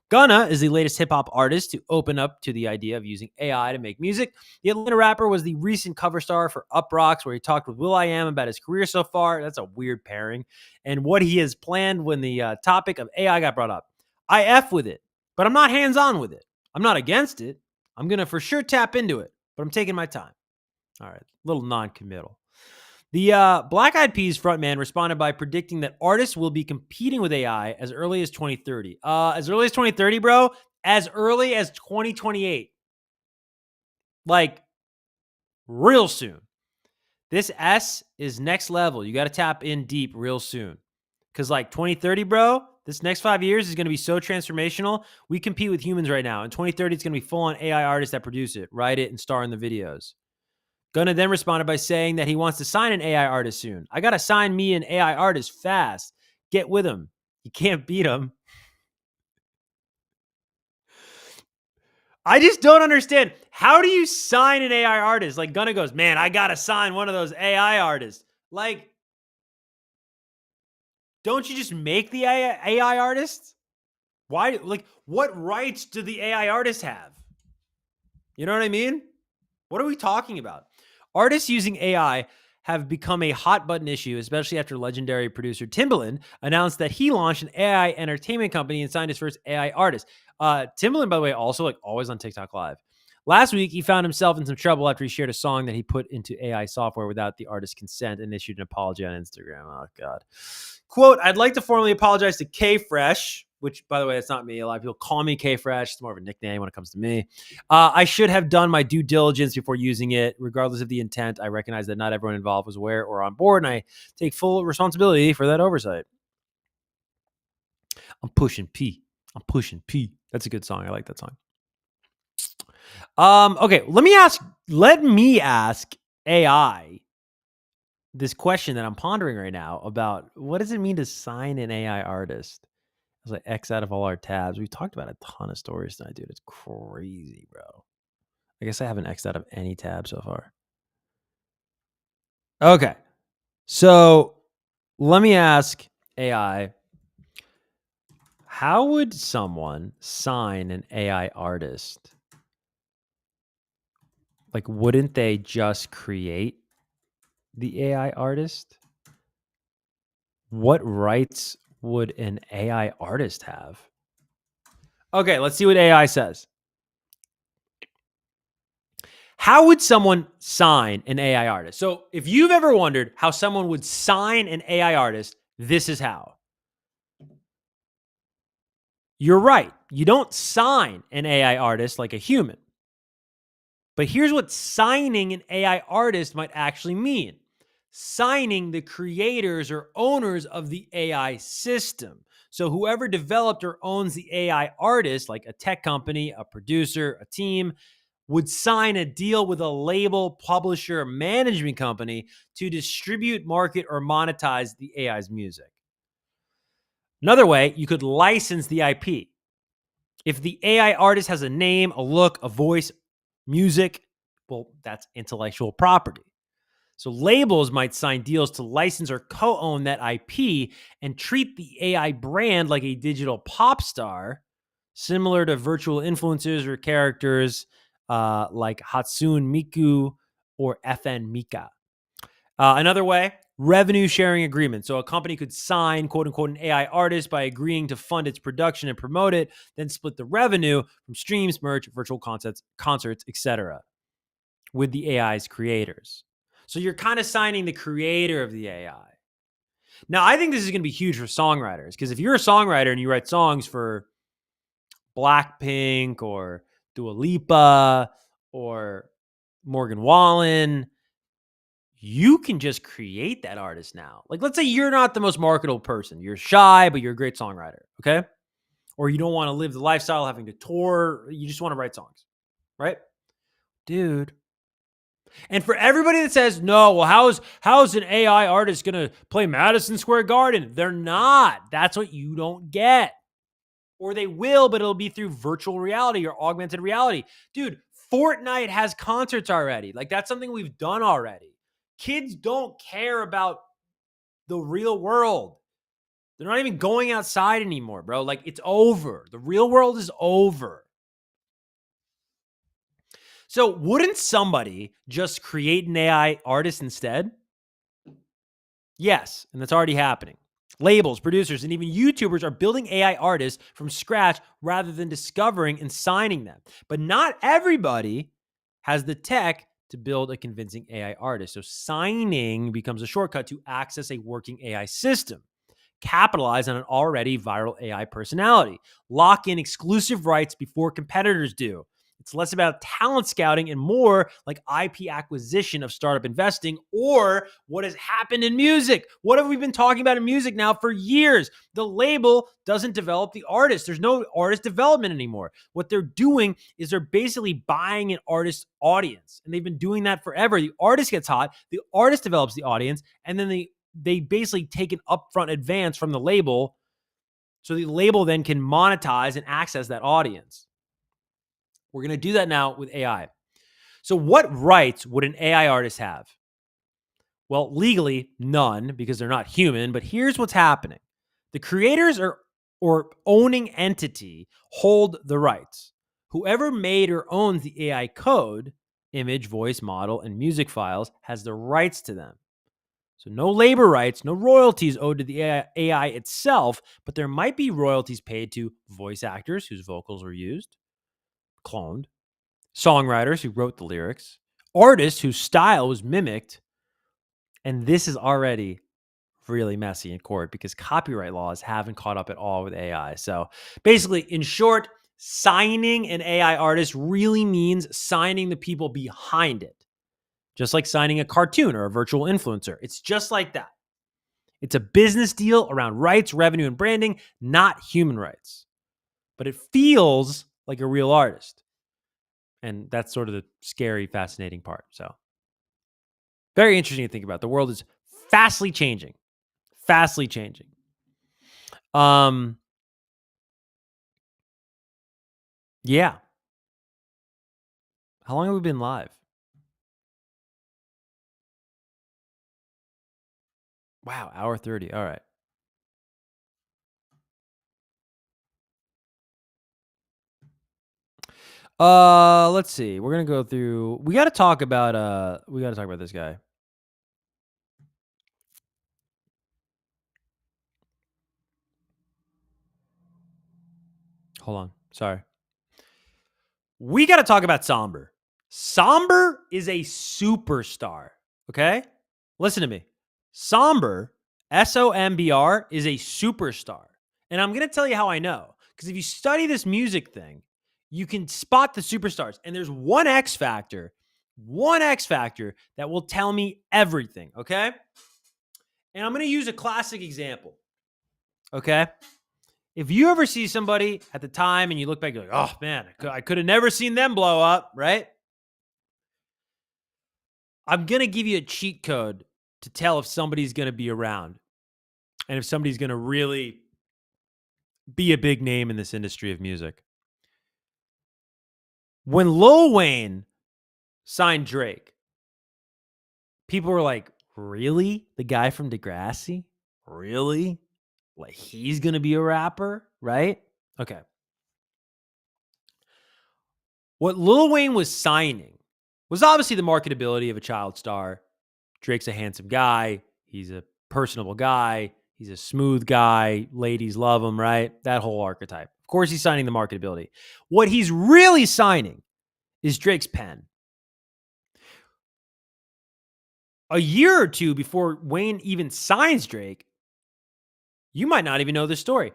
A: Gunna is the latest hip hop artist to open up to the idea of using AI to make music. The Atlanta rapper was the recent cover star for Up Rocks, where he talked with Will.I.Am about his career so far. That's a weird pairing. And what he has planned when the topic of AI got brought up. I F with it, but I'm not hands on with it. I'm not against it. I'm going to for sure tap into it, but I'm taking my time. All right, a little non-committal. The Black Eyed Peas frontman responded by predicting that artists will be competing with AI as early as 2030. As early as 2030, bro? As early as 2028. Like, real soon. This S is next level. You got to tap in deep real soon. Because, like, 2030, bro, this next 5 years is going to be so transformational. We compete with humans right now. In 2030, it's going to be full-on AI artists that produce it, write it, and star in the videos. Gunna then responded by saying that he wants to sign an AI artist soon. I got to sign me an AI artist fast. Get with him. You can't beat him. I just don't understand. How do you sign an AI artist? Like Gunna goes, man, I got to sign one of those AI artists. Like, don't you just make the AI artists? Why? Like, what rights do the AI artists have? You know what I mean? What are we talking about? Artists using AI have become a hot button issue, especially after legendary producer Timbaland announced that he launched an AI entertainment company and signed his first AI artist. Timbaland, by the way, also like always on TikTok Live. Last week, he found himself in some trouble after he shared a song that he put into AI software without the artist's consent and issued an apology on Instagram. Oh, God. Quote, I'd like to formally apologize to K-Fresh, which, by the way, it's not me. A lot of people call me K-Fresh. It's more of a nickname when it comes to me. I should have done my due diligence before using it. Regardless of the intent, I recognize that not everyone involved was aware or on board, and I take full responsibility for that oversight. I'm pushing P. I'm pushing P. That's a good song. I like that song. Okay, let me ask AI this question that I'm pondering right now about what does it mean to sign an AI artist? I was like X out of all our tabs. We've talked about a ton of stories tonight, dude. It's crazy, bro. I guess I haven't X'd out of any tab so far. Okay. So let me ask AI, how would someone sign an AI artist? Like, wouldn't they just create the AI artist? What rights would an AI artist have? Okay, let's see what AI says. How would someone sign an AI artist? So, if you've ever wondered how someone would sign an AI artist, this is how. You're right. You don't sign an AI artist like a human. But here's what signing an AI artist might actually mean: signing the creators or owners of the AI system. So, whoever developed or owns the AI artist, like a tech company, a producer, a team, would sign a deal with a label, publisher, management company to distribute, market, or monetize the AI's music. Another way, you could license the IP. If the AI artist has a name, a look, a voice, music, well, that's intellectual property. So labels might sign deals to license or co-own that IP and treat the AI brand like a digital pop star, similar to virtual influencers or characters like Hatsune Miku or FN Mika. Another way, revenue sharing agreement. So a company could sign, quote unquote, an AI artist by agreeing to fund its production and promote it, then split the revenue from streams, merch, virtual concerts, etc., with the AI's creators. So you're kind of signing the creator of the AI. Now, I think this is going to be huge for songwriters, because if you're a songwriter and you write songs for Blackpink or Dua Lipa or Morgan Wallen, you can just create that artist now. Like, let's say you're not the most marketable person. You're shy, but you're a great songwriter, okay? Or you don't want to live the lifestyle of having to tour. You just want to write songs, right? Dude. And for everybody that says, no, well, how's an AI artist going to play Madison Square Garden? They're not. That's what you don't get. Or they will, but it'll be through virtual reality or augmented reality. Dude, Fortnite has concerts already. Like, that's something we've done already. Kids don't care about the real world. They're not even going outside anymore, bro. Like, it's over. The real world is over. So, wouldn't somebody just create an AI artist instead? Yes, and that's already happening. Labels, producers, and even YouTubers are building AI artists from scratch rather than discovering and signing them. But not everybody has the tech to build a convincing AI artist. So signing becomes a shortcut to access a working AI system. Capitalize on an already viral AI personality. Lock in exclusive rights before competitors do. It's less about talent scouting and more like IP acquisition of startup investing, or what has happened in music. What have we been talking about in music now for years? The label doesn't develop the artist. There's no artist development anymore. What they're doing is they're basically buying an artist audience, and they've been doing that forever. The artist gets hot, the artist develops the audience, and then they basically take an upfront advance from the label, so the label then can monetize and access that audience. We're going to do that now with AI. So what rights would an AI artist have? Well, legally, none, because they're not human. But here's what's happening. The creators or owning entity hold the rights. Whoever made or owns the AI code, image, voice, model, and music files has the rights to them. So no labor rights, no royalties owed to the AI itself, but there might be royalties paid to voice actors whose vocals were used, cloned, songwriters who wrote the lyrics, artists whose style was mimicked. And this is already really messy in court because copyright laws haven't caught up at all with AI. So basically, in short, signing an AI artist really means signing the people behind it, just like signing a cartoon or a virtual influencer. It's just like that. It's a business deal around rights, revenue, and branding, not human rights. But it feels like a real artist. And that's sort of the scary, fascinating part. So very interesting to think about. The world is fastly changing. Fastly changing. Yeah. How long have we been live? Wow, hour 30. All right. Let's see. We're gonna go through. We got to talk about. We got to talk about this guy. Hold on. Sorry. We got to talk about Somber. Somber is a superstar. Okay, listen to me. Somber, SOMBR, is a superstar, and I'm gonna tell you how I know. Because if you study this music thing, you can spot the superstars. And there's one X factor that will tell me everything. Okay. And I'm going to use a classic example. Okay. If you ever see somebody at the time and you look back, you're like, oh man, I could have never seen them blow up, right? I'm going to give you a cheat code to tell if somebody's going to be around and if somebody's going to really be a big name in this industry of music. When Lil Wayne signed Drake, people were like, really? The guy from Degrassi? Really? Like, he's going to be a rapper, right? Okay. What Lil Wayne was signing was obviously the marketability of a child star. Drake's a handsome guy. He's a personable guy. He's a smooth guy. Ladies love him, right? That whole archetype. Of course, he's signing the marketability. What he's really signing is Drake's pen. A year or two before Wayne even signs Drake, you might not even know this story.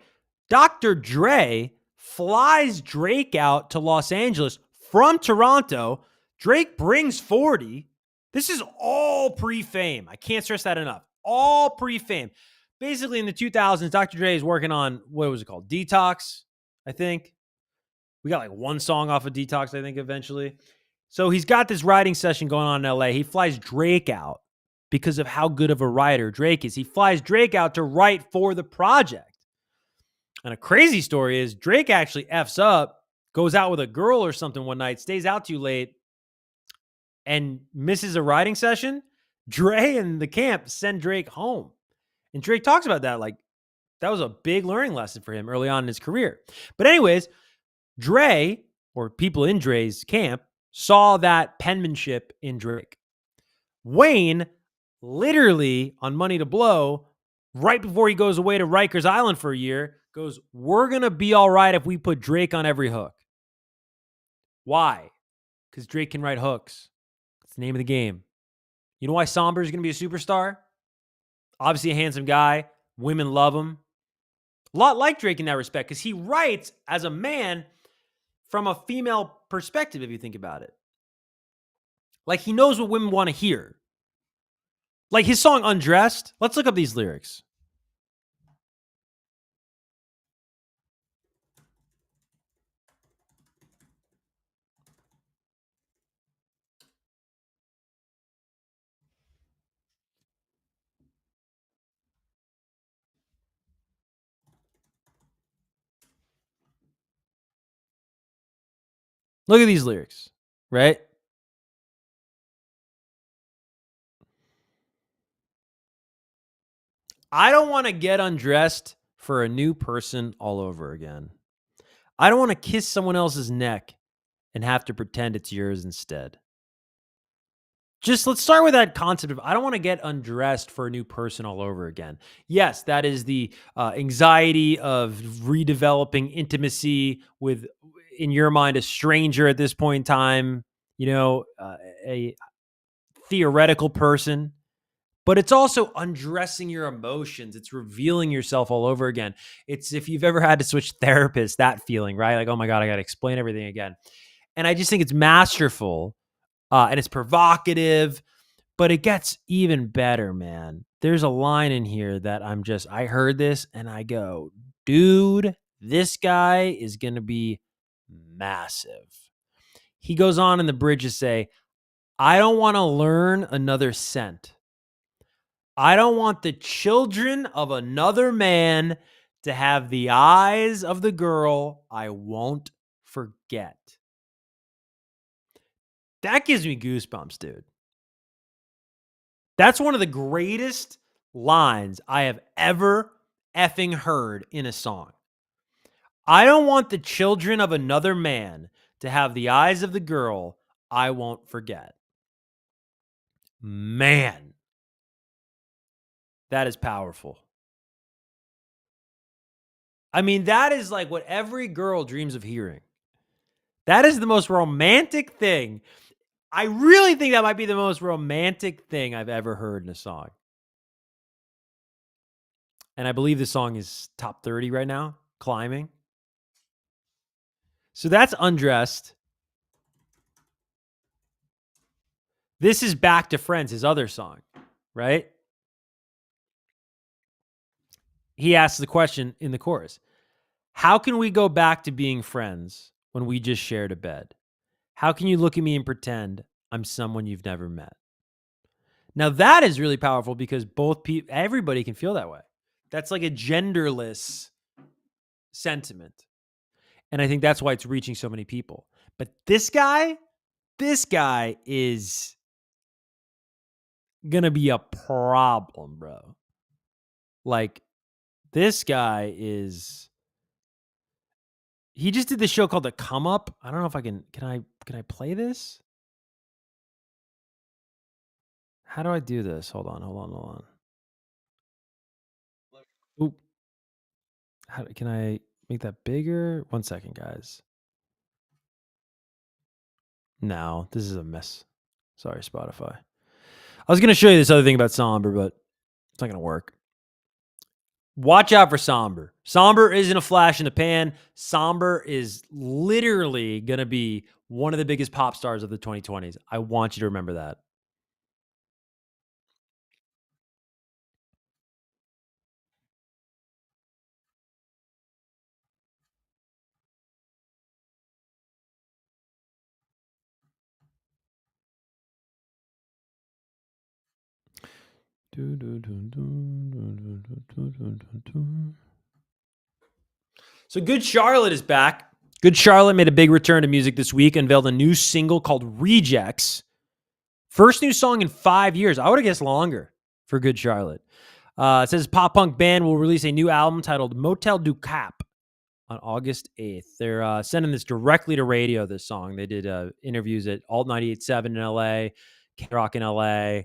A: Dr. Dre flies Drake out to Los Angeles from Toronto. Drake brings 40. This is all pre-fame. I can't stress that enough. All pre-fame. Basically, in the 2000s, Dr. Dre is working on, what was it called? Detox, I think. We got like one song off of Detox, I think, eventually. So he's got this writing session going on in LA. He flies Drake out because of how good of a writer Drake is. He flies Drake out to write for the project. And a crazy story is Drake actually F's up, goes out with a girl or something one night, stays out too late, and misses a writing session. Dre and the camp send Drake home. And Drake talks about that. Like, that was a big learning lesson for him early on in his career. But anyways, Dre, or people in Dre's camp, saw that penmanship in Drake. Wayne, literally on Money to Blow, right before he goes away to Rikers Island for a year, goes, we're going to be all right if we put Drake on every hook. Why? Because Drake can write hooks. That's the name of the game. You know why Somber is going to be a superstar? Obviously a handsome guy. Women love him. A lot like Drake in that respect, because he writes as a man from a female perspective, if you think about it. Like, he knows what women want to hear. Like his song Undressed. Let's look up these lyrics. Look at these lyrics, right? I don't want to get undressed for a new person all over again. I don't want to kiss someone else's neck and have to pretend it's yours instead. Just let's start with that concept of I don't want to get undressed for a new person all over again. Yes, that is the anxiety of redeveloping intimacy with, in your mind, a stranger at this point in time, a theoretical person. But it's also undressing your emotions. It's revealing yourself all over again. It's, if you've ever had to switch therapists, that feeling, right? Like, oh my God, I got to explain everything again. And I just think it's masterful and it's provocative, but it gets even better, man. There's a line in here that I heard this and I go, dude, this guy is going to be massive. He goes on in the bridge to say, I don't want to learn another scent. I don't want the children of another man to have the eyes of the girl I won't forget. That gives me goosebumps, dude. That's one of the greatest lines I have ever effing heard in a song. I don't want the children of another man to have the eyes of the girl I won't forget. Man, that is powerful. I mean, that is like what every girl dreams of hearing. That is the most romantic thing. I really think that might be the most romantic thing I've ever heard in a song. And I believe the song is top 30 right now, climbing. So that's Undressed. This is Back to Friends, his other song, right? He asks the question in the chorus, how can we go back to being friends when we just shared a bed? How can you look at me and pretend I'm someone you've never met? Now that is really powerful because everybody can feel that way. That's like a genderless sentiment. And I think that's why it's reaching so many people. But this guy is going to be a problem, bro. Like this guy he just did this show called The Come Up. I don't know if I can I play this? How do I do this? Hold on. Oop. Can I make that bigger? 1 second, guys. No, this is a mess. Sorry, Spotify. I was going to show you this other thing about Somber, but it's not going to work. Watch out for Somber. Somber isn't a flash in the pan. Somber is literally going to be one of the biggest pop stars of the 2020s. I want you to remember that. So Good Charlotte is back. Good Charlotte made a big return to music this week, unveiled a new single called Rejects. First new song in 5 years. I would have guessed longer for Good Charlotte. It says pop punk band will release a new album titled Motel du Cap on August 8th. They're sending this directly to radio, this song. They did interviews at Alt 98.7 in LA, K-Rock in LA.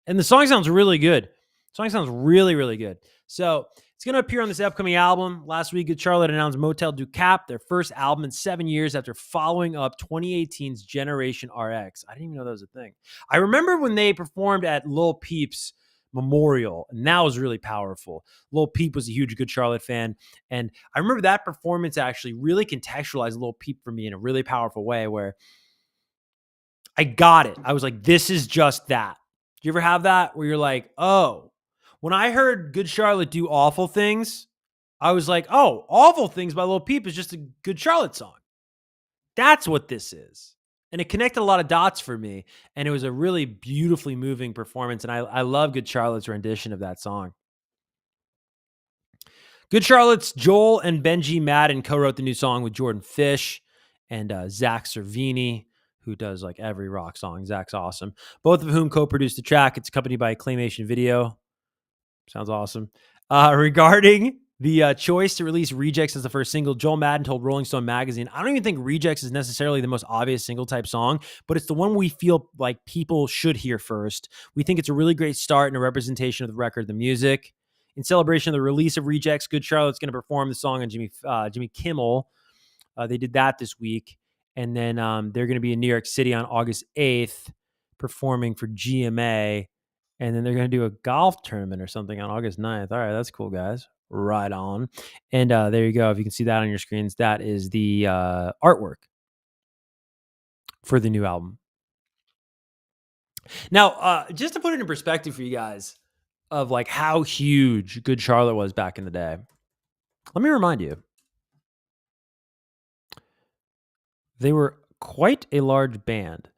A: And the song sounds really good. The song sounds really, really good. So it's going to appear on this upcoming album. Last week, Good Charlotte announced Motel du Cap, their first album in 7 years after following up 2018's Generation RX. I didn't even know that was a thing. I remember when they performed at Lil Peep's Memorial, and that was really powerful. Lil Peep was a huge Good Charlotte fan, and I remember that performance actually really contextualized Lil Peep for me in a really powerful way where I got it. I was like, this is just that. Do you ever have that where you're like, oh, when I heard Good Charlotte do Awful Things, I was like, oh, Awful Things by Lil Peep is just a Good Charlotte song. That's what this is. And it connected a lot of dots for me. And it was a really beautifully moving performance. And I love Good Charlotte's rendition of that song. Good Charlotte's Joel and Benji Madden co-wrote the new song with Jordan Fish and Zach Cervini, who does like every rock song. Zach's awesome. Both of whom co-produced the track. It's accompanied by a Claymation video. Sounds awesome. Regarding the choice to release Rejects as the first single, Joel Madden told Rolling Stone magazine, I don't even think Rejects is necessarily the most obvious single type song, but it's the one we feel like people should hear first. We think it's a really great start and a representation of the record, the music. In celebration of the release of Rejects, Good Charlotte's going to perform the song on Jimmy Kimmel. They did that this week. And then they're going to be in New York City on August 8th performing for GMA. And then they're going to do a golf tournament or something on August 9th. All right, that's cool, guys. Right on. And there you go. If you can see that on your screens, that is the artwork for the new album. Now, just to put it in perspective for you guys of like how huge Good Charlotte was back in the day, let me remind you. They were quite a large band.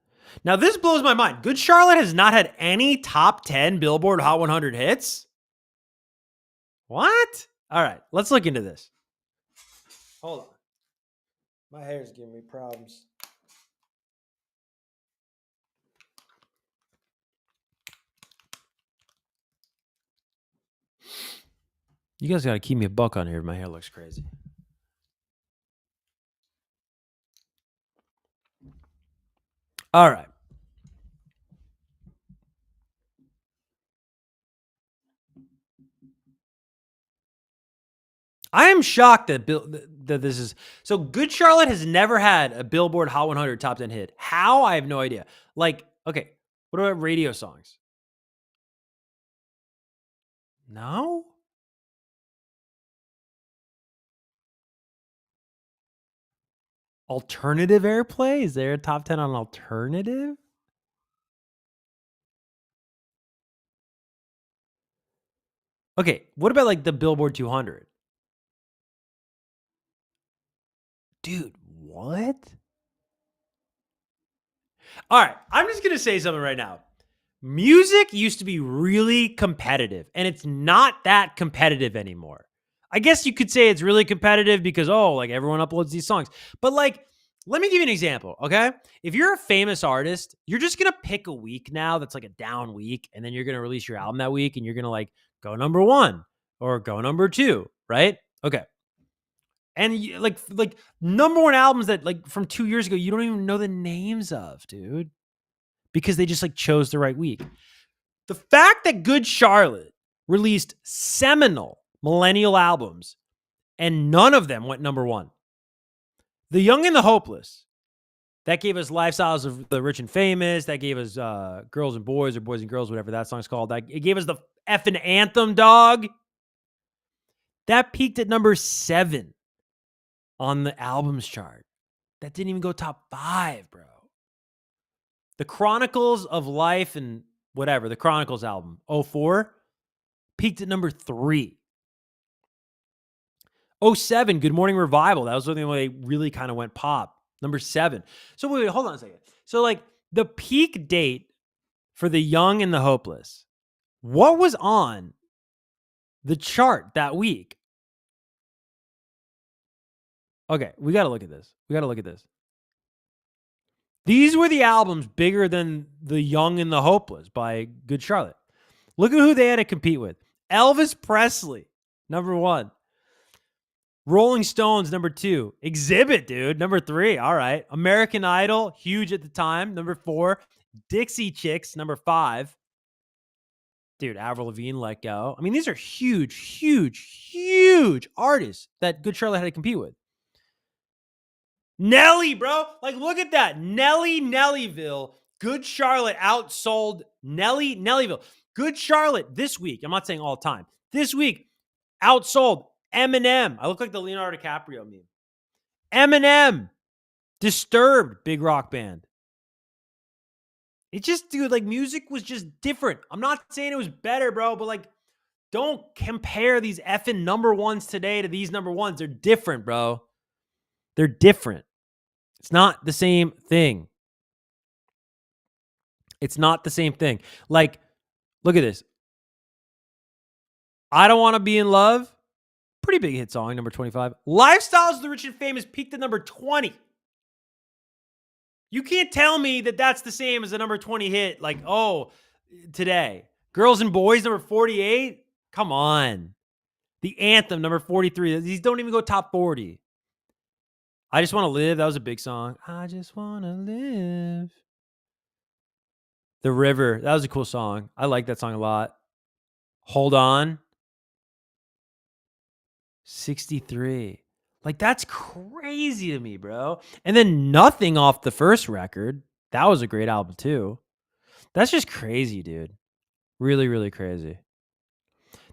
A: Now, this blows my mind. Good Charlotte has not had any top 10 Billboard Hot 100 hits. What? All right, let's look into this. Hold on. My hair's giving me problems. You guys got to keep me a buck on here. My hair looks crazy. All right. I am shocked that that this is so. Good Charlotte has never had a Billboard Hot 100 top 10 hit. How? I have no idea. Like, okay, what about radio songs? No. Alternative airplay? Is there a top 10 on alternative? Okay, what about like the Billboard 200? Dude, what? All right, I'm just going to say something right now. Music used to be really competitive, and it's not that competitive anymore. I guess you could say it's really competitive because, oh, like everyone uploads these songs. But like, let me give you an example, okay? If you're a famous artist, you're just going to pick a week now that's like a down week, and then you're going to release your album that week, and you're going to like go number one or go number two, right? Okay. And like number one albums that like from 2 years ago, you don't even know the names of, dude, because they just like chose the right week. The fact that Good Charlotte released seminal millennial albums and none of them went number one. The Young and the Hopeless, that gave us Lifestyles of the Rich and Famous. That gave us Girls and Boys or Boys and Girls, whatever that song's called. It gave us the effing anthem, dog. That peaked at number 7 on the albums chart. That didn't even go top 5, bro. The Chronicles of Life and whatever, the Chronicles album, 04, peaked at number 3. 07, Good Morning Revival. That was the only way they really kind of went pop. Number 7. So wait, hold on a second. So like the peak date for The Young and the Hopeless, what was on the chart that week? Okay, we got to look at this. These were the albums bigger than The Young and the Hopeless by Good Charlotte. Look at who they had to compete with. Elvis Presley, number 1. Rolling Stones, number 2. Exhibit, dude, number 3. All right. American Idol, huge at the time, number 4. Dixie Chicks, number 5. Dude, Avril Lavigne, Let Go. I mean, these are huge, huge, huge artists that Good Charlotte had to compete with. Nelly, bro. Like, look at that. Nellyville. Good Charlotte outsold Nellyville. Good Charlotte this week. I'm not saying all time. This week outsold Eminem. I look like the Leonardo DiCaprio meme. Eminem. Disturbed, big rock band. It just, dude, like music was just different. I'm not saying it was better, bro, but like, don't compare these effing number ones today to these number ones. They're different, bro. They're different. It's not the same thing. It's not the same thing. Like, look at this. I Don't Want to Be in Love. Pretty big hit song, number 25. Lifestyles of the Rich and Famous peaked at number 20. You can't tell me that that's the same as a number 20 hit. Like, oh, today. Girls and Boys, number 48. Come on. The Anthem, number 43. These don't even go top 40. I Just Want to Live. That was a big song. I just want to live. The River. That was a cool song. I like that song a lot. Hold On. 63. Like, that's crazy to me, bro. And then Nothing off the first record. That was a great album, too. That's just crazy, dude. Really, really crazy.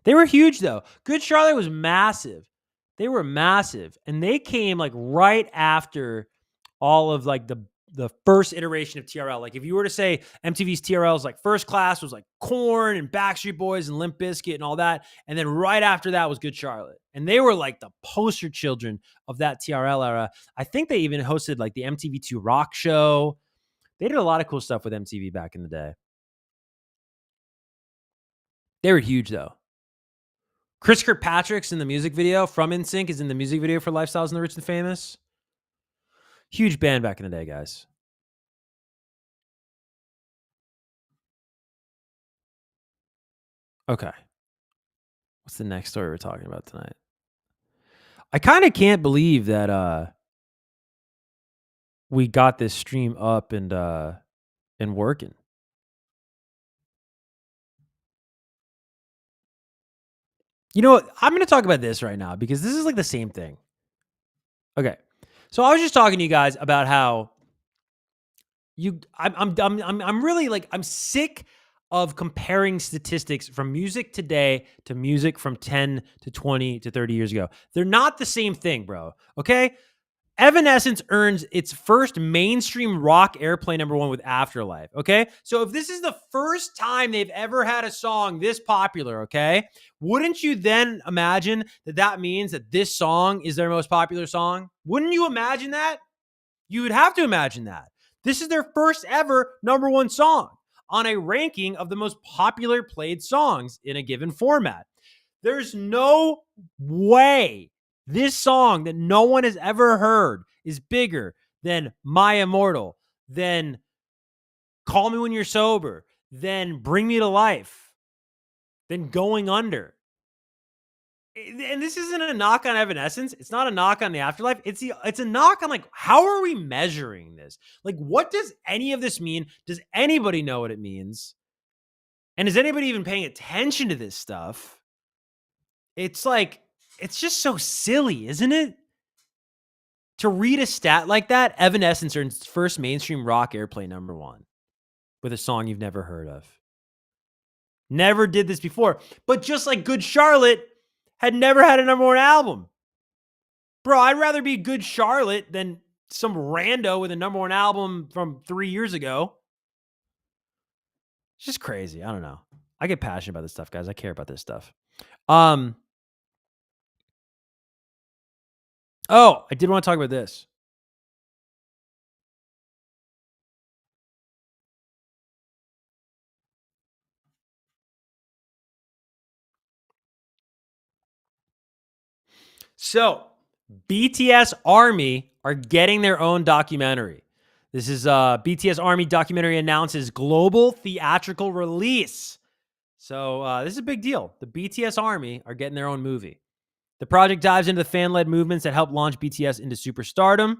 A: They were huge, though. Good Charlotte was massive. They were massive. And they came, like, right after all of, like, the first iteration of TRL. Like, if you were to say MTV's TRL's, like, first class was, like, Korn and Backstreet Boys and Limp Bizkit and all that. And then right after that was Good Charlotte. And they were, like, the poster children of that TRL era. I think they even hosted, like, the MTV2 Rock Show. They did a lot of cool stuff with MTV back in the day. They were huge, though. Chris Kirkpatrick's in the music video. From NSYNC is in the music video for Lifestyles and the Rich and Famous. Huge band back in the day, guys. Okay. What's the next story we're talking about tonight? I kind of can't believe that we got this stream up and working. You know what? I'm going to talk about this right now because this is like the same thing. Okay. So I was just talking to you guys about how I'm really like I'm sick of comparing statistics from music today to music from 10 to 20 to 30 years ago. They're not the same thing, bro. Okay? Evanescence earns its first mainstream rock airplay #1 with Afterlife. Okay. So if this is the first time they've ever had a song this popular, okay, wouldn't you then imagine that that means that this song is their most popular song? Wouldn't you imagine that? You would have to imagine that. This is their first ever #1 song on a ranking of the most popular played songs in a given format. There's no way this song that no one has ever heard is bigger than My Immortal, than Call Me When You're Sober, than Bring Me to Life, than Going Under. And this isn't a knock on Evanescence. It's not a knock on the Afterlife. It's a knock on like, how are we measuring this? Like, what does any of this mean? Does anybody know what it means? And is anybody even paying attention to this stuff? It's like, it's just so silly, isn't it? To read a stat like that, Evanescence earns its first mainstream rock airplay #1 with a song you've never heard of. Never did this before. But just like Good Charlotte had never had a #1 album. Bro, I'd rather be Good Charlotte than some rando with a #1 album from 3 years ago. It's just crazy. I don't know. I get passionate about this stuff, guys. I care about this stuff. Oh, I did want to talk about this. So, BTS Army are getting their own documentary. This is BTS Army Documentary announces global theatrical release. So this is a big deal. The BTS Army are getting their own movie. The project dives into the fan-led movements that helped launch BTS into superstardom.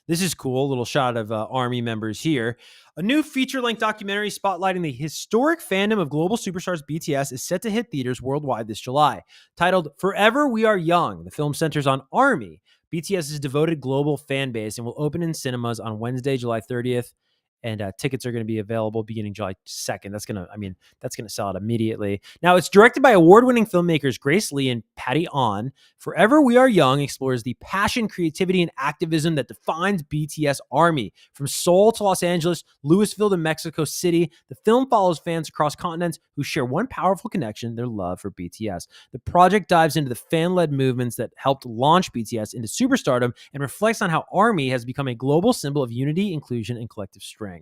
A: This is cool. A little shot of Army members here. A new feature-length documentary spotlighting the historic fandom of global superstars BTS is set to hit theaters worldwide this July. Titled Forever We Are Young, the film centers on Army, BTS's devoted global fan base, and will open in cinemas on Wednesday, July 30th. And tickets are going to be available beginning July 2nd. That's going to sell out immediately. Now, it's directed by award-winning filmmakers Grace Lee and Patty On. Forever We Are Young explores the passion, creativity, and activism that defines BTS Army. From Seoul to Los Angeles, Louisville to Mexico City, the film follows fans across continents who share one powerful connection, their love for BTS. The project dives into the fan-led movements that helped launch BTS into superstardom and reflects on how Army has become a global symbol of unity, inclusion, and collective strength.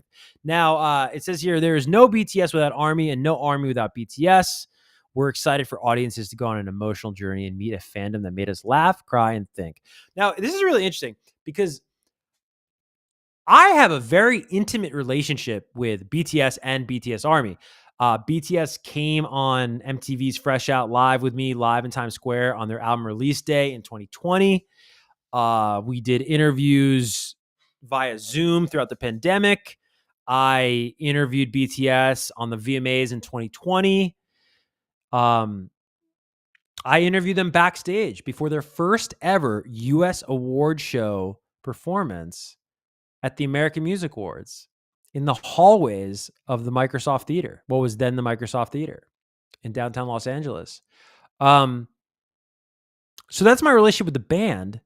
A: Now, it says here, there is no BTS without Army and no Army without BTS. We're excited for audiences to go on an emotional journey and meet a fandom that made us laugh, cry, and think. Now, this is really interesting because I have a very intimate relationship with BTS and BTS Army. BTS came on MTV's Fresh Out Live with me, live in Times Square on their album release day in 2020. We did interviews via Zoom throughout the pandemic. I interviewed BTS on the VMAs in 2020. I interviewed them backstage before their first ever U.S. award show performance at the American Music Awards in the hallways of the Microsoft Theater, what was then the Microsoft Theater in downtown Los Angeles. So that's my relationship with the band.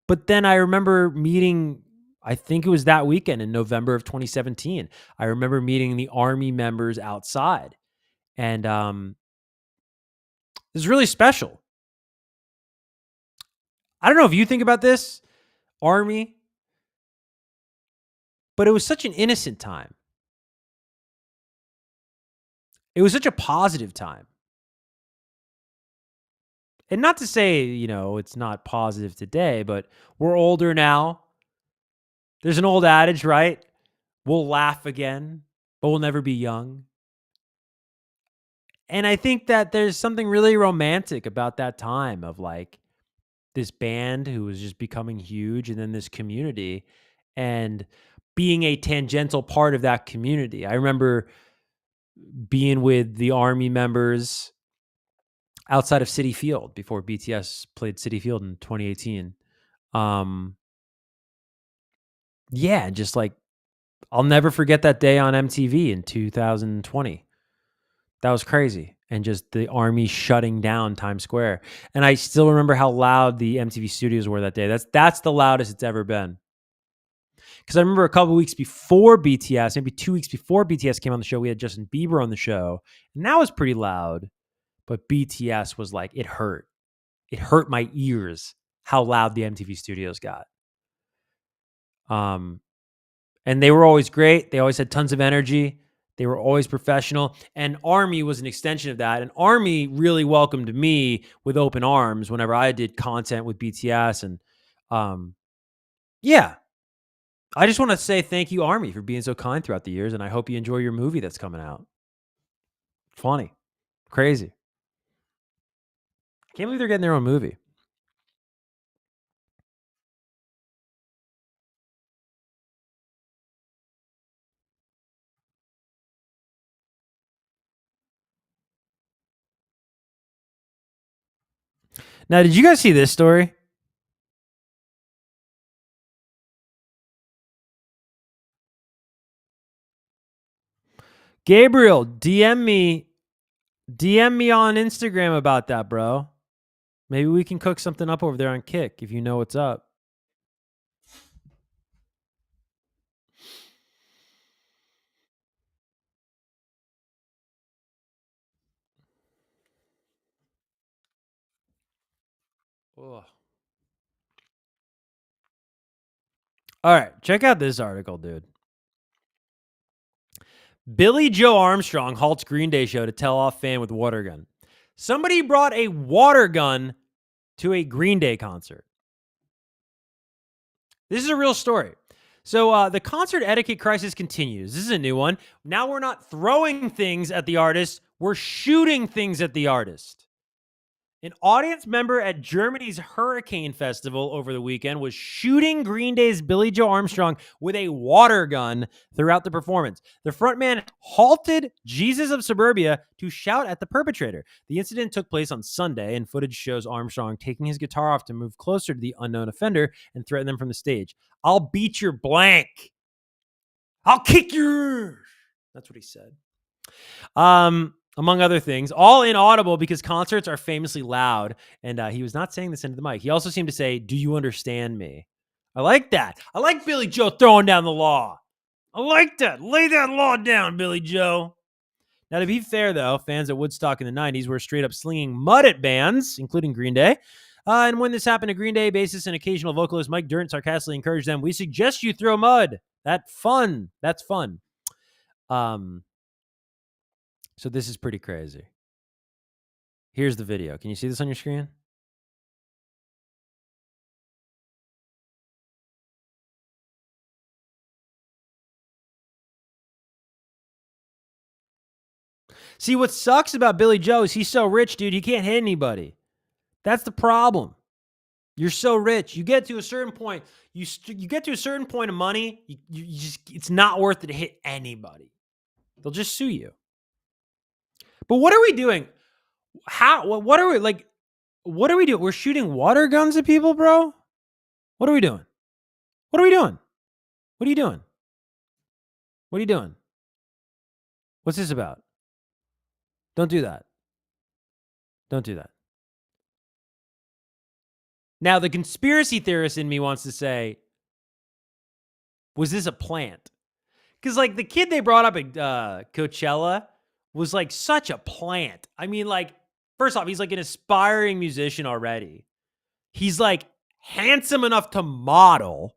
A: But then I remember meeting, I think it was that weekend in November of 2017. I remember meeting the Army members outside. And it was really special. I don't know if you think about this, Army, but it was such an innocent time. It was such a positive time. And not to say, it's not positive today, but we're older now. There's an old adage, right? We'll laugh again, but we'll never be young. And I think that there's something really romantic about that time of like this band who was just becoming huge and then this community and being a tangential part of that community. I remember being with the Army members outside of Citi Field before BTS played Citi Field in 2018. Um, yeah, just like I'll never forget that day on MTV in 2020. That was crazy. And just the Army shutting down Times Square. And I still remember how loud the MTV studios were that day. That's the loudest it's ever been. Because I remember a couple weeks before BTS, maybe 2 weeks before BTS came on the show, we had Justin Bieber on the show. And that was pretty loud. But BTS was like, it hurt. It hurt my ears how loud the MTV studios got. And they were always great. They always had tons of energy. They were always professional. And Army was an extension of that. And Army really welcomed me with open arms whenever I did content with BTS. And yeah, I just want to say thank you, Army, for being so kind throughout the years. And I hope you enjoy your movie that's coming out. Funny. Crazy. I can't believe they're getting their own movie. Now, did you guys see this story? Gabriel, DM me on Instagram about that, bro. Maybe we can cook something up over there on Kick if you know what's up. Ugh. All right, check out this article, dude. Billy Joe Armstrong halts Green Day show to tell off fan with water gun. Somebody brought a water gun to a Green Day concert. This is a real story. So the concert etiquette crisis continues. This is a new one. Now we're not throwing things at the artist. We're shooting things at the artist. An audience member at Germany's Hurricane Festival over the weekend was shooting Green Day's Billy Joe Armstrong with a water gun throughout the performance. The frontman halted Jesus of Suburbia to shout at the perpetrator. The incident took place on Sunday, and footage shows Armstrong taking his guitar off to move closer to the unknown offender and threaten them from the stage. "I'll beat your blank. I'll kick your..." That's what he said. Among other things, all inaudible because concerts are famously loud. And he was not saying this into the mic. He also seemed to say, "Do you understand me?" I like that. I like Billy Joe throwing down the law. I like that. Lay that law down, Billy Joe. Now, to be fair, though, fans at Woodstock in the 90s were straight up slinging mud at bands, including Green Day. And when this happened to Green Day bassist and occasional vocalist Mike Dirnt sarcastically encouraged them, "We suggest you throw mud. That's fun." So this is pretty crazy. Here's the video. Can you see this on your screen? See, what sucks about Billy Joe is he's so rich, dude, he can't hit anybody. That's the problem. You're so rich. You get to a certain point. You get to a certain point of money, you just, it's not worth it to hit anybody. They'll just sue you. But what are we doing? What are we, like, what are we doing? We're shooting water guns at people, bro? What are we doing? What are we doing? What are you doing? What are you doing? What's this about? Don't do that. Don't do that. Now, the conspiracy theorist in me wants to say, was this a plant? Because, like, the kid they brought up at Coachella was, like, such a plant. I mean, like, first off, he's, like, an aspiring musician already. He's, like, handsome enough to model.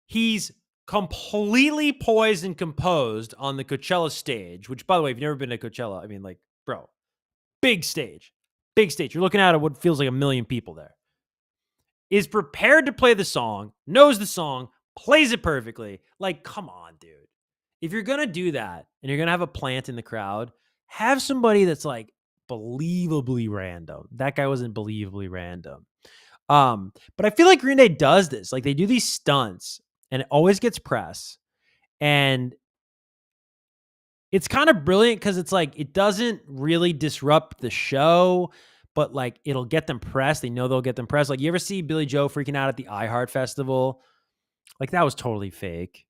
A: He's completely poised and composed on the Coachella stage, which, by the way, if you've never been to Coachella, I mean, like, bro, big stage. Big stage. You're looking at what feels like 1 million people there. Is prepared to play the song, knows the song, plays it perfectly. Like, come on, dude. If you're going to do that and you're going to have a plant in the crowd, Have somebody that's like believably random. That guy wasn't believably random. But I feel like Green Day does this. Like they do these stunts and it always gets press. And it's kind of brilliant because it's like it doesn't really disrupt the show, but like it'll get them press. They know they'll get them press. Like you ever see Billy Joe freaking out at the iHeart Festival? Like that was totally fake.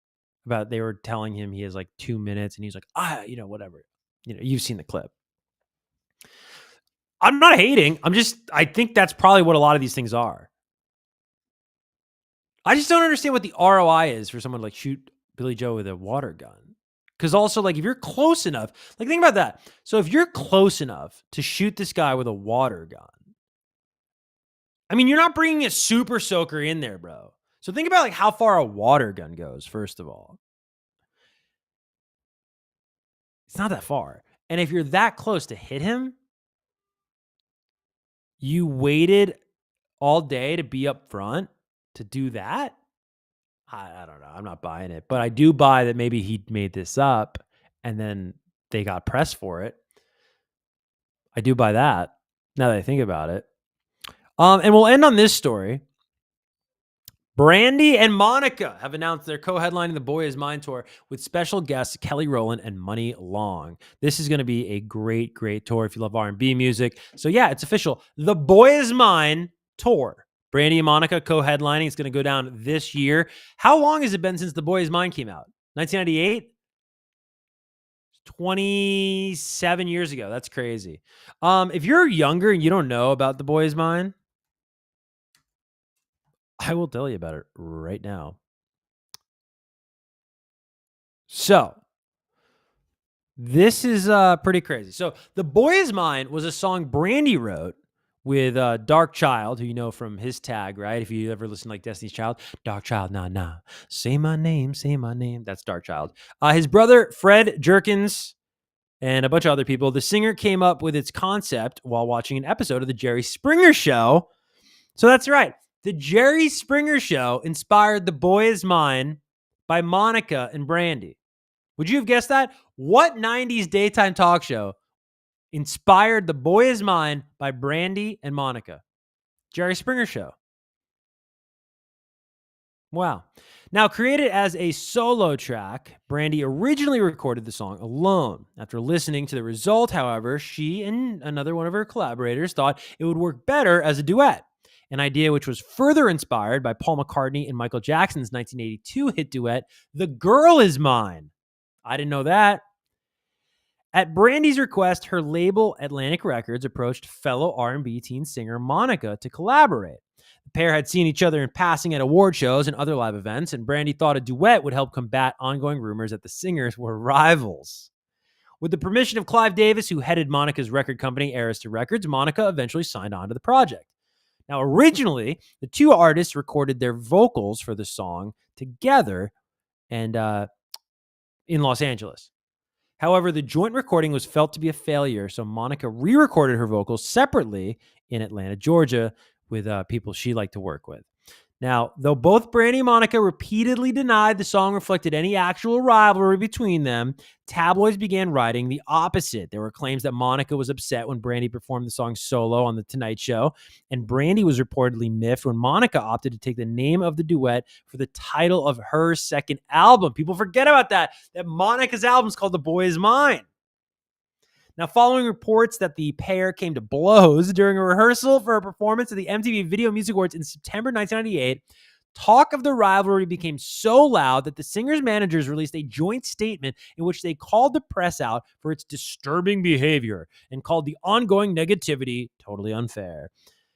A: About they were telling him he has like 2 minutes and he's like, whatever. You've seen the clip. I'm not hating. I think that's probably what a lot of these things are. I just don't understand what the ROI is for someone to like shoot Billy Joe with a water gun. Because also, like, if you're close enough, like, think about that. So if you're close enough to shoot this guy with a water gun, I mean, you're not bringing a super soaker in there, bro. So think about like how far a water gun goes, first of all. It's not that far. And if you're that close to hit him, you waited all day to be up front to do that? I don't know. I'm not buying it. But I do buy that maybe he made this up and then they got pressed for it. I do buy that now that I think about it. And we'll end on this story. Brandy and Monica have announced they're co-headlining the Boy Is Mine tour with special guests Kelly Rowland and Money Long. This is going to be a great, great tour if you love R&B music. So yeah, it's official. The Boy Is Mine tour. Brandy and Monica co-headlining. It's going to go down this year. How long has it been since The Boy Is Mine came out? 1998? 27 years ago. That's crazy. If you're younger and you don't know about The Boy Is Mine, I will tell you about it right now. So, this is pretty crazy. So, The Boy Is Mine was a song Brandy wrote with Dark Child, who you know from his tag, right? If you ever listen to like Destiny's Child, Dark Child, nah. Say my name. That's Dark Child. His brother, Fred Jerkins, and a bunch of other people. The singer came up with its concept while watching an episode of The Jerry Springer Show. So that's right. The Jerry Springer Show inspired The Boy Is Mine by Monica and Brandy. Would you have guessed that? What 90s daytime talk show inspired The Boy Is Mine by Brandy and Monica? Jerry Springer Show. Wow. Now, created as a solo track, Brandy originally recorded the song alone. After listening to the result, however, she and another one of her collaborators thought it would work better as a duet. An idea which was further inspired by Paul McCartney and Michael Jackson's 1982 hit duet, The Girl Is Mine. I didn't know that. At Brandy's request, her label Atlantic Records approached fellow R&B teen singer Monica to collaborate. The pair had seen each other in passing at award shows and other live events, and Brandy thought a duet would help combat ongoing rumors that the singers were rivals. With the permission of Clive Davis, who headed Monica's record company, Arista Records, Monica eventually signed on to the project. Now, originally, the two artists recorded their vocals for the song together and in Los Angeles. However, the joint recording was felt to be a failure, so Monica re-recorded her vocals separately in Atlanta, Georgia, with people she liked to work with. Now, though both Brandy and Monica repeatedly denied the song reflected any actual rivalry between them, tabloids began writing the opposite. There were claims that Monica was upset when Brandy performed the song solo on The Tonight Show, and Brandy was reportedly miffed when Monica opted to take the name of the duet for the title of her second album. People forget about that Monica's album is called The Boy Is Mine. Now, following reports that the pair came to blows during a rehearsal for a performance at the MTV Video Music Awards in September 1998, talk of the rivalry became so loud that the singer's managers released a joint statement in which they called the press out for its disturbing behavior and called the ongoing negativity totally unfair.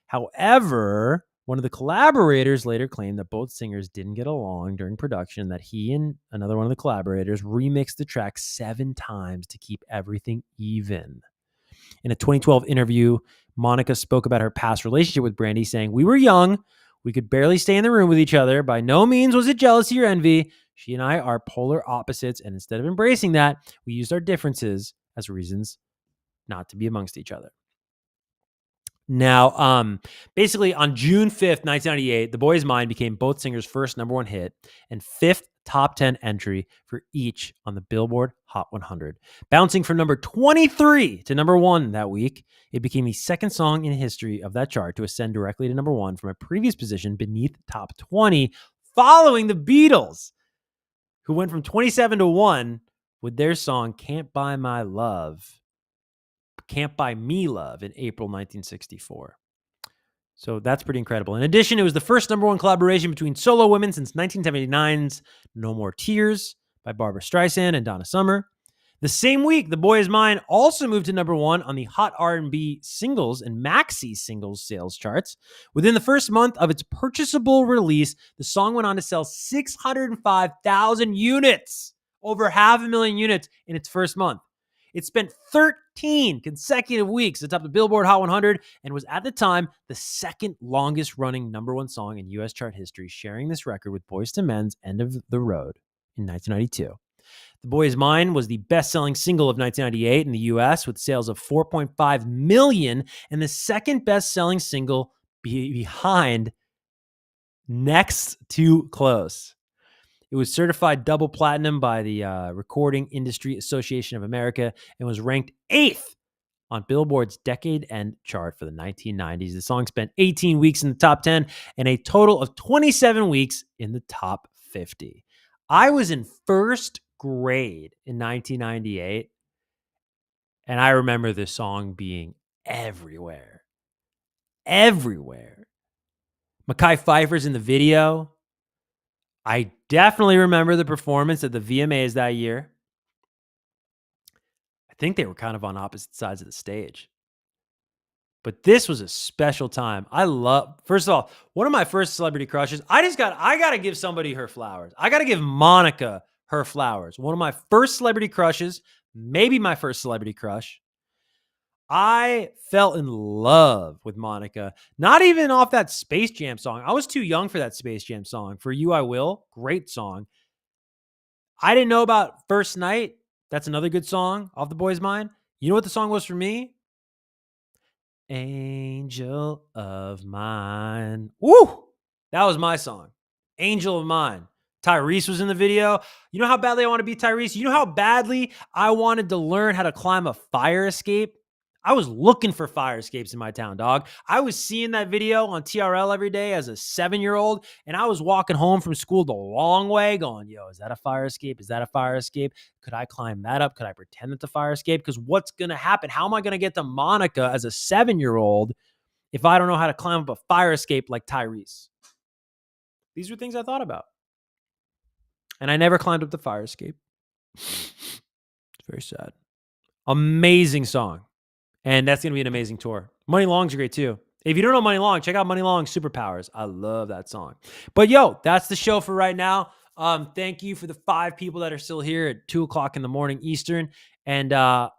A: However, one of the collaborators later claimed that both singers didn't get along during production, that he and another one of the collaborators remixed the track 7 times to keep everything even. In a 2012 interview, Monica spoke about her past relationship with Brandy, saying, "We were young. We could barely stay in the room with each other. By no means was it jealousy or envy. She and I are polar opposites, and instead of embracing that, we used our differences as reasons not to be amongst each other." Now, basically on June 5th, 1998, The Boy Is Mine became both singers' first number one hit and 5th top 10 entry for each on the Billboard Hot 100. Bouncing from number 23 to number 1 that week, it became the second song in history of that chart to ascend directly to number 1 from a previous position beneath top 20, following the Beatles, who went from 27 to 1 with their song Can't Buy Me Love in April 1964. So that's pretty incredible. In addition, it was the first number 1 collaboration between solo women since 1979's No More Tears by Barbra Streisand and Donna Summer. The same week, The Boy Is Mine also moved to number 1 on the Hot R&B Singles and Maxi Singles sales charts. Within the first month of its purchasable release, the song went on to sell 605,000 units, over 500,000 units in its first month. It spent 13 consecutive weeks atop the Billboard Hot 100 and was at the time the second longest running number 1 song in U.S. chart history, sharing this record with Boyz II Men's End of the Road in 1992. The Boy Is Mine was the best-selling single of 1998 in the U.S. with sales of 4.5 million and the second best-selling single behind Next to Close. It was certified double platinum by the Recording Industry Association of America and was ranked 8th on Billboard's Decade End chart for the 1990s. The song spent 18 weeks in the top 10 and a total of 27 weeks in the top 50. I was in first grade in 1998, and I remember this song being everywhere. Everywhere. Mekhi Phifer's in the video. I definitely remember the performance at the VMAs that year. I think they were kind of on opposite sides of the stage. But this was a special time. First of all, one of my first celebrity crushes, I got to give somebody her flowers. I got to give Monica her flowers. One of my first celebrity crushes, maybe my first celebrity crush. I fell in love with Monica, not even off that Space Jam song. I was too young for that Space Jam song. For You, I Will, great song. I didn't know about First Night. That's another good song off The Boy's Mind. You know what the song was for me? Angel of Mine. Woo! That was my song. Angel of Mine. Tyrese was in the video. You know how badly I want to be Tyrese? You know how badly I wanted to learn how to climb a fire escape? I was looking for fire escapes in my town, dog. I was seeing that video on TRL every day as a 7-year-old, and I was walking home from school the long way going, yo, is that a fire escape? Is that a fire escape? Could I climb that up? Could I pretend it's a fire escape? Because what's going to happen? How am I going to get to Monica as a 7-year-old if I don't know how to climb up a fire escape like Tyrese? These were things I thought about. And I never climbed up the fire escape. It's very sad. Amazing song. And that's going to be an amazing tour. Money Long's great too. If you don't know Money Long, check out Money Long's Superpowers. I love that song. But yo, that's the show for right now. Thank you for the 5 people that are still here at 2:00 in the morning Eastern. And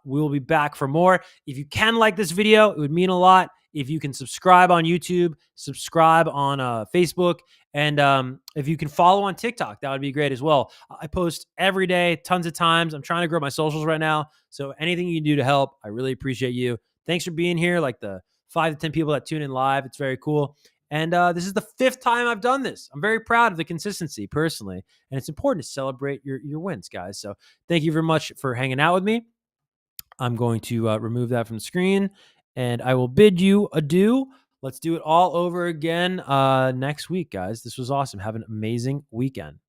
A: we'll be back for more. If you can like this video, it would mean a lot. If you can subscribe on YouTube, subscribe on Facebook, and if you can follow on TikTok, that would be great as well. I post every day, tons of times. I'm trying to grow my socials right now. So anything you can do to help, I really appreciate you. Thanks for being here, like the 5 to 10 people that tune in live. It's very cool. And this is the 5th time I've done this. I'm very proud of the consistency personally. And it's important to celebrate your wins, guys. So thank you very much for hanging out with me. I'm going to remove that from the screen. And I will bid you adieu. Let's do it all over again next week, guys. This was awesome. Have an amazing weekend.